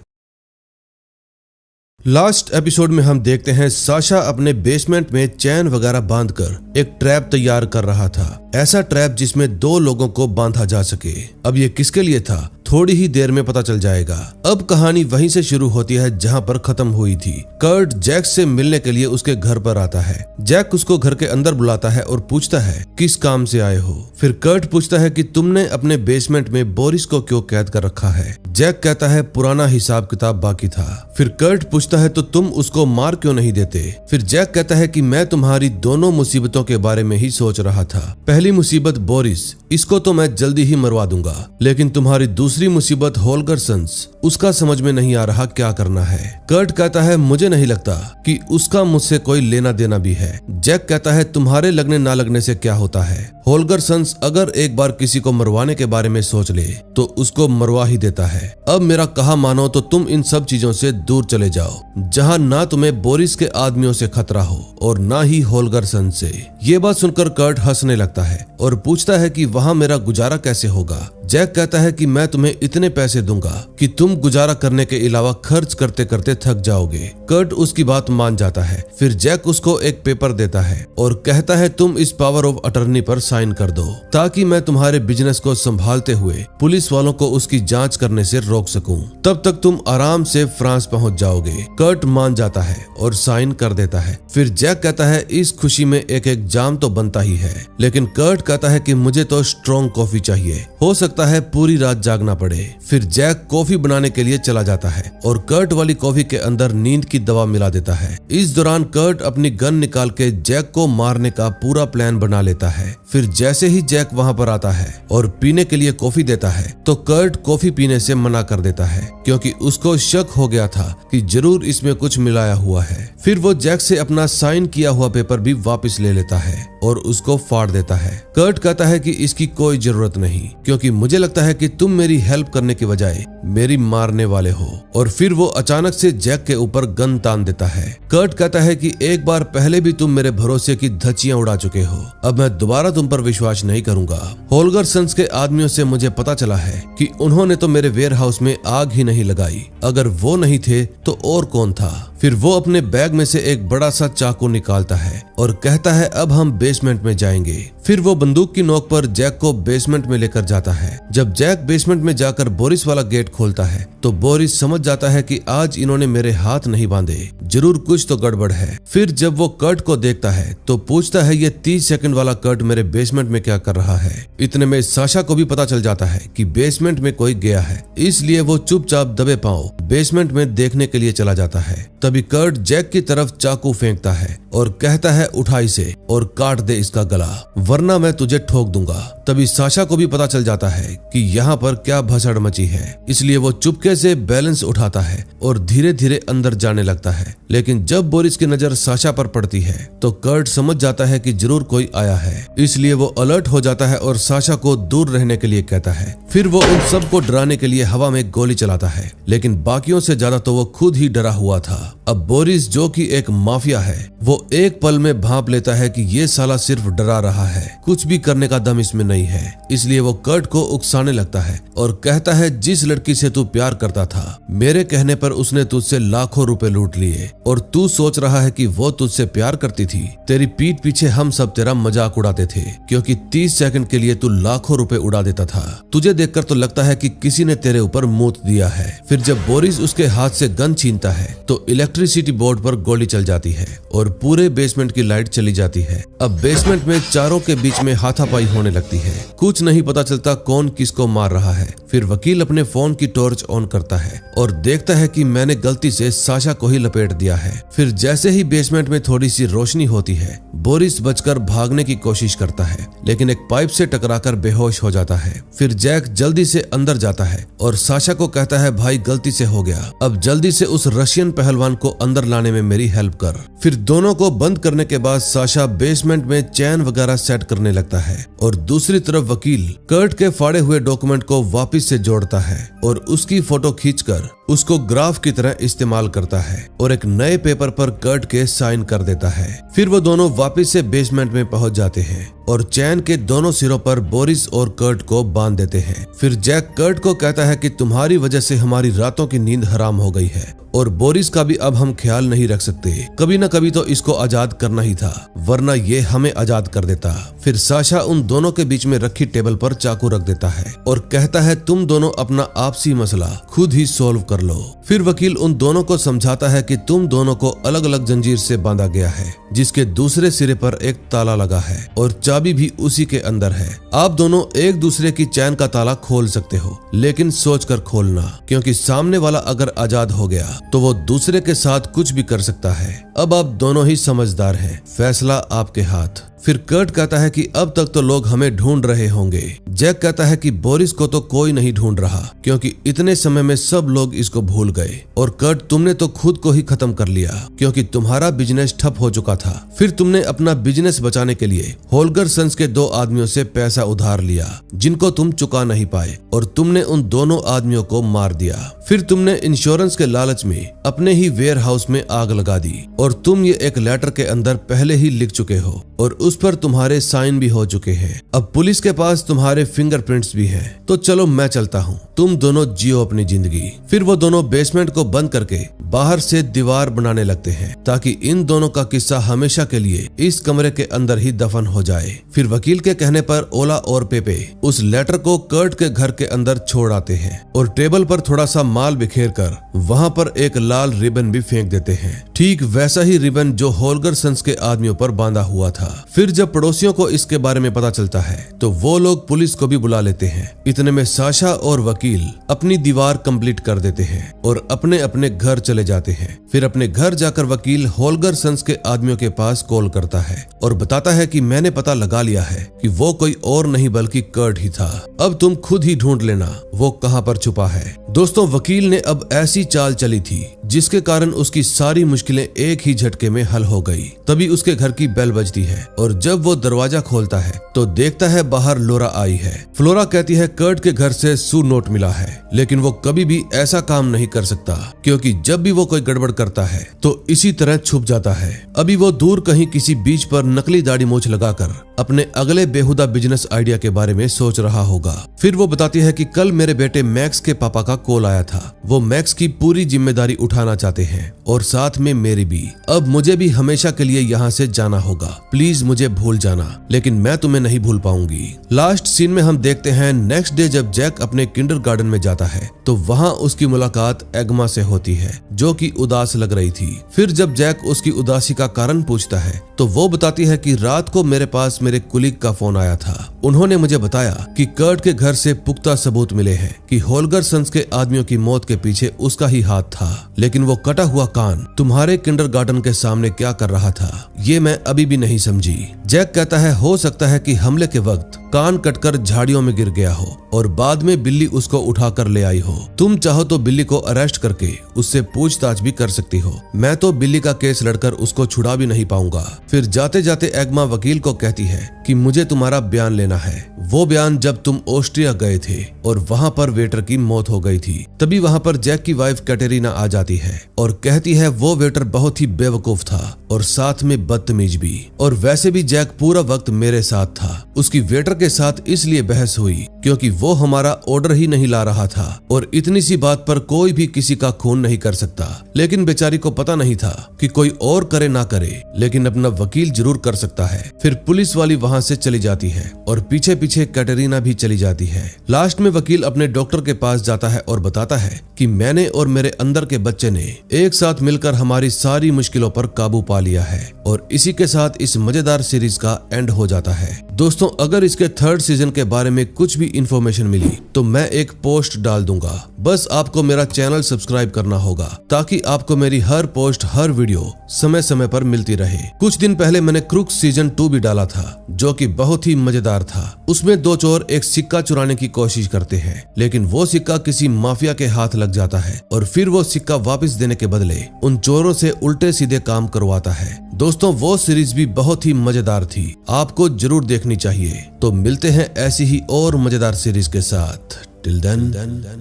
लास्ट एपिसोड में हम देखते हैं साशा अपने बेसमेंट में चैन वगैरह बांधकर एक ट्रैप तैयार कर रहा था, ऐसा ट्रैप जिसमें 2 लोगों को बांधा जा सके। अब ये किसके लिए था थोड़ी ही देर में पता चल जाएगा। अब कहानी वहीं से शुरू होती है जहां पर खत्म हुई थी। कर्ट जैक से मिलने के लिए उसके घर पर आता है। जैक उसको घर के अंदर बुलाता है और पूछता है किस काम से आए हो। फिर कर्ट पूछता है कि तुमने अपने बेसमेंट में बोरिस को क्यों कैद कर रखा है। जैक कहता है पुराना हिसाब किताब बाकी था। फिर कर्ट पूछता है तो तुम उसको मार क्यों नहीं देते। फिर जैक कहता है कि मैं तुम्हारी दोनों मुसीबतों के बारे में ही सोच रहा था। पहली मुसीबत बोरिस, इसको तो मैं जल्दी ही मरवा दूंगा, लेकिन तुम्हारी दूसरी मुसीबत होल्गर सन्स, उसका समझ में नहीं आ रहा क्या करना है। कर्ट कहता है मुझे नहीं लगता कि उसका मुझसे कोई लेना देना भी है। जैक कहता है तुम्हारे लगने ना लगने से क्या होता है। होल्गर सन्स अगर एक बार किसी को मरवाने के बारे में सोच ले तो उसको मरवा ही देता है। अब मेरा कहा मानो तो तुम इन सब चीजों से दूर चले जाओ जहां ना तुम्हें बोरिस के आदमियों से खतरा हो और ना ही होल्गर सन्स से। ये बात सुनकर कर्ट हंसने लगता है और पूछता है कि वहां मेरा गुजारा कैसे होगा। जैक कहता है कि मैं तुम्हें इतने पैसे दूंगा कि तुम गुजारा करने के अलावा खर्च करते करते थक जाओगे। कर्ट उसकी बात मान जाता है। फिर जैक उसको एक पेपर देता है और कहता है तुम इस पावर ऑफ अटर्नी पर साइन कर दो ताकि मैं तुम्हारे बिजनेस को संभालते हुए पुलिस वालों को उसकी जांच करने से रोक सकूं। तब तक तुम आराम से फ्रांस पहुंच जाओगे। कर्ट मान जाता है और साइन कर देता है। फिर जैक कहता है इस खुशी में एक एग्जाम तो बनता ही है, लेकिन कर्ट कहता है कि मुझे तो स्ट्रॉन्ग कॉफी चाहिए, हो सकता है पूरी रात जागना पड़े। फिर जैक कॉफी बनाने के लिए चला जाता है और कर्ट वाली कॉफी के अंदर नींद की दवा मिला देता है। इस दौरान कर्ट अपनी गन निकाल के जैक को मारने का पूरा प्लान बना लेता है। फिर जैसे ही जैक वहां पर आता है और पीने के लिए कॉफी देता है तो कर्ट कॉफी पीने से मना कर देता है क्योंकि उसको शक हो गया था कि जरूर इसमें कुछ मिलाया हुआ है। फिर वो जैक से अपना साइन किया हुआ पेपर भी वापस ले लेता है और उसको फाड़ देता है। कर्ट कहता है कि इसकी कोई जरूरत नहीं क्योंकि मुझे लगता है कि तुम मेरी हेल्प करने के बजाय मेरी मारने वाले हो। और फिर वो अचानक से जैक के ऊपर गन तान देता है। कर्ट कहता है कि एक बार पहले भी तुम मेरे भरोसे की धज्जियां उड़ा चुके हो, अब मैं दोबारा तुम पर विश्वास नहीं करूंगा। होल्गर सन्स के आदमियों से मुझे पता चला है कि उन्होंने तो मेरे वेयर हाउस में आग ही नहीं लगाई, अगर वो नहीं थे तो और कौन था। फिर वो अपने बैग में से एक बड़ा सा चाकू निकालता है और कहता है अब हम बेसमेंट में जाएंगे। फिर वो बंदूक की नोक पर जैक को बेसमेंट में लेकर जाता है। जब जैक बेसमेंट में जाकर बोरिस वाला गेट खोलता है तो बोरिस समझ जाता है कि आज इन्होंने मेरे हाथ नहीं बांधे, जरूर कुछ तो गड़बड़ है। फिर जब वो कर्ट को देखता है तो पूछता है ये 30 सेकंड वाला कर्ट मेरे बेसमेंट में क्या कर रहा है। इतने में साशा को भी पता चल जाता है कि बेसमेंट में कोई गया है, इसलिए वो चुपचाप दबे पांव बेसमेंट में देखने के लिए चला जाता है। तभी कर्ट जैक की तरफ चाकू फेंकता है और कहता है उठा इसे और काट दे इसका गला, वरना मैं तुझे ठोक दूंगा। तभी साशा को भी पता चल जाता है कि यहाँ पर क्या भसड़ मची है, इसलिए वो चुपके से बैलेंस उठाता है और धीरे धीरे अंदर जाने लगता है। लेकिन जब बोरिस की नजर साशा पर पड़ती है तो कर्ट समझ जाता है कि जरूर कोई आया है, इसलिए वो अलर्ट हो जाता है और साशा को दूर रहने के लिए कहता है। फिर वो उन सबको डराने के लिए हवा में गोली चलाता है, लेकिन बाकियों से ज्यादा तो वो खुद ही डरा हुआ था। अब बोरिस जो कि एक माफिया है, वो एक पल में भांप लेता है कि ये साला सिर्फ डरा रहा है, कुछ भी करने का दम इसमें नहीं है। इसलिए वो कर्ट को उकसाने लगता है और कहता है जिस लड़की से तू प्यार करता था, मेरे कहने पर उसने तुझसे लाखों रुपए लूट लिए और तू सोच रहा है कि वो तुझसे प्यार करती थी। तेरी पीठ पीछे हम सब तेरा मजाक उड़ाते थे क्योंकि 30 सेकंड के लिए तू लाखों रुपए उड़ा देता था। तुझे देखकर तो लगता है कि किसी ने तेरे ऊपर मूत दिया है। फिर जब बोरिस उसके हाथ से गन छीनता है तो इलेक्ट्रिसिटी बोर्ड पर गोली चल जाती है और पूरे बेसमेंट की लाइट चली जाती है। अब बेसमेंट में चारों के बीच में हाथापाई होने लगती है, कुछ नहीं पता चलता कौन किसको मार रहा है। फिर वकील अपने फोन की टॉर्च ऑन करता है और देखता है कि मैंने गलती से साशा को ही लपेट दिया है। फिर जैसे ही बेसमेंट में थोड़ी सी रोशनी होती है, बोरिस बचकर भागने की कोशिश करता है, लेकिन एक पाइप से टकराकर बेहोश हो जाता है। फिर जैक जल्दी से अंदर जाता है और साशा को कहता है भाई गलती से हो गया, अब जल्दी से उस रशियन पहलवान को अंदर लाने में मेरी हेल्प कर। फिर दोनों को बंद करने के बाद साशा बेसमेंट में चैन वगैरह सेट करने लगता है और दूसरी तरफ वकील कर्ट के फाड़े हुए डॉक्यूमेंट को वापस से जोड़ता है और उसकी फोटो खींचकर उसको ग्राफ की तरह इस्तेमाल करता है और एक नए पेपर पर कर्ट के साइन कर देता है। फिर वो दोनों वापस से बेसमेंट में पहुंच जाते हैं और चैन के दोनों सिरों पर बोरिस और कर्ट को बांध देते हैं। फिर जैक कर्ट को कहता है कि तुम्हारी वजह से हमारी रातों की नींद हराम हो गई है और बोरिस का भी अब हम ख्याल नहीं रख सकते, कभी न कभी तो इसको आजाद करना ही था, वरना ये हमें आजाद कर देता। फिर साशा उन दोनों के बीच में रखी टेबल पर चाकू रख देता है और कहता है तुम दोनों अपना आपसी मसला खुद ही सॉल्व कर लो। फिर वकील उन दोनों को समझाता है कि तुम दोनों को अलग अलग जंजीर से बांधा गया है, जिसके दूसरे सिरे पर एक ताला लगा है और चाबी भी उसी के अंदर है। आप दोनों एक दूसरे की चैन का ताला खोल सकते हो, लेकिन सोच कर खोलना, क्योंकि सामने वाला अगर आजाद हो गया तो वो दूसरे के साथ कुछ भी कर सकता है। अब आप दोनों ही समझदार हैं, फैसला आपके हाथ। फिर कर्ट कहता है कि अब तक तो लोग हमें ढूंढ रहे होंगे। जैक कहता है कि बोरिस को तो कोई नहीं ढूंढ रहा, क्योंकि इतने समय में सब लोग इसको भूल गए। और कर्ट तुमने तो खुद को ही खत्म कर लिया, क्योंकि तुम्हारा बिजनेस ठप हो चुका था। फिर तुमने अपना बिजनेस बचाने के लिए होल्गर सन्स के 2 आदमियों से पैसा उधार लिया, जिनको तुम चुका नहीं पाए, और तुमने उन दोनों आदमियों को मार दिया। फिर तुमने इंश्योरेंस के लालच में अपने ही वेयर हाउस में आग लगा दी, और तुम ये एक लेटर के अंदर पहले ही लिख चुके हो और उस पर तुम्हारे साइन भी हो चुके हैं। अब पुलिस के पास तुम्हारे फिंगरप्रिंट्स भी हैं। तो चलो मैं चलता हूँ, तुम दोनों जियो अपनी जिंदगी। फिर वो दोनों बेसमेंट को बंद करके बाहर से दीवार बनाने लगते हैं, ताकि इन दोनों का किस्सा हमेशा के लिए इस कमरे के अंदर ही दफन हो जाए। फिर वकील के कहने पर ओला और पेपे उस लेटर को कर्ट के घर के अंदर छोड़ आते हैं और टेबल पर थोड़ा सा माल बिखेर कर वहाँ पर एक लाल रिबन भी फेंक देते हैं, ठीक वैसा ही रिबन जो होल्गर सन्स के आदमियों पर बांधा हुआ था। फिर जब पड़ोसियों को इसके बारे में पता चलता है तो वो लोग पुलिस को भी बुला लेते हैं। इतने में साशा और वकील अपनी दीवार कंप्लीट कर देते हैं और अपने अपने घर चले जाते हैं। फिर अपने घर जाकर वकील होल्गर सन्स के आदमियों के पास कॉल करता है और बताता है कि मैंने पता लगा लिया है कि वो कोई और नहीं बल्कि कर्ट ही था। अब तुम खुद ही ढूंढ लेना वो कहाँ पर छुपा है। दोस्तों, वकील ने अब ऐसी चाल चली थी जिसके कारण उसकी सारी मुश्किलें एक ही झटके में हल हो गई। तभी उसके घर की बेल बजती है और जब वो दरवाजा खोलता है तो देखता है बाहर फ्लोरा आई है। फ्लोरा कहती है कर्ट के घर से सू नोट मिला है, लेकिन वो कभी भी ऐसा काम नहीं कर सकता, क्योंकि जब भी वो कोई गड़बड़ करता है तो इसी तरह छुप जाता है। अभी वो दूर कहीं किसी बीच पर नकली दाढ़ी मूंछ लगाकर अपने अगले बेहुदा बिजनेस आइडिया के बारे में सोच रहा होगा। फिर वो बताती है कि कल मेरे बेटे मैक्स के पापा का कॉल आया था। वो मैक्स की पूरी जिम्मेदारी उठाना चाहते हैं और साथ में मेरी भी। अब मुझे भी हमेशा के लिए यहाँ से जाना होगा। प्लीज मुझे भूल जाना, लेकिन मैं तुम्हें नहीं भूल पाऊंगी। लास्ट सीन में हम देखते हैं नेक्स्ट डे जब जैक अपने किंडरगार्टन में जाता है तो वहाँ उसकी मुलाकात एग्मा से होती है, जो कि उदास लग रही थी। फिर जब जैक उसकी उदासी का कारण पूछता है तो वो बताती है कि रात को मेरे पास मेरे कुलीग का फोन आया था। उन्होंने मुझे बताया कि कर्ट के घर से पुख्ता सबूत मिले हैं कि होल्गर सन्स के आदमियों की मौत के पीछे उसका ही हाथ था, लेकिन वो कटा हुआ कान तुम्हारे किंडरगार्टन के सामने क्या कर रहा था ये मैं अभी भी नहीं समझी। जैक कहता है हो सकता है कि हमले के वक्त कान कटकर झाड़ियों में गिर गया हो और बाद में बिल्ली उसको उठाकर ले आई हो। तुम चाहो तो बिल्ली को अरेस्ट करके उससे पूछताछ भी कर सकती हो। मैं तो बिल्ली का केस लड़कर उसको छुड़ा भी नहीं पाऊंगा। फिर जाते जाते एग्मा वकील को कहती है कि मुझे तुम्हारा बयान लेना है, वो बयान जब तुम ऑस्ट्रिया गए थे और वहाँ पर वेटर की मौत हो गई थी। तभी वहाँ पर जैक की वाइफ कैटेरिना आ जाती है और कहती है वो वेटर बहुत ही बेवकूफ था और साथ में बदतमीज भी, और वैसे भी जैक पूरा वक्त मेरे साथ था। उसकी वेटर के साथ इसलिए बहस हुई क्योंकि वो हमारा ऑर्डर ही नहीं ला रहा था और इतनी सी बात पर कोई भी किसी का खून नहीं कर सकता। लेकिन बेचारी को पता नहीं था कि कोई और करे ना करे, लेकिन अपना वकील जरूर कर सकता है। फिर पुलिस वाली वहाँ से चली जाती है और पीछे पीछे कैटेरिना भी चली जाती है। लास्ट में वकील अपने डॉक्टर के पास जाता है और बताता है कि मैंने और मेरे अंदर के बच्चे ने एक साथ मिलकर हमारी सारी मुश्किलों पर काबू पा लिया है। और इसी के साथ इस मजेदार सीरीज का एंड हो जाता है। दोस्तों अगर इसके थर्ड सीजन के बारे में कुछ भी इंफॉर्मेशन मिली तो मैं एक पोस्ट डाल दूंगा। बस आपको मेरा चैनल सब्सक्राइब करना होगा ताकि आपको मेरी हर पोस्ट हर वीडियो समय समय पर मिलती रहे। कुछ दिन पहले मैंने क्रूक्स सीजन 2 भी डाला था जो कि बहुत ही मजेदार था। उसमें दो चोर एक सिक्का चुराने की कोशिश करते हैं, लेकिन वो सिक्का किसी माफिया के हाथ लग जाता है और फिर वो सिक्का वापस देने के बदले उन चोरों से उल्टे सीधे काम करवाता है। दोस्तों वो सीरीज भी बहुत ही मजेदार थी, आपको जरूर देखनी चाहिए। तो मिलते हैं ऐसी ही और मजेदार सीरीज के साथ। Till then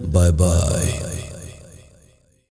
bye bye.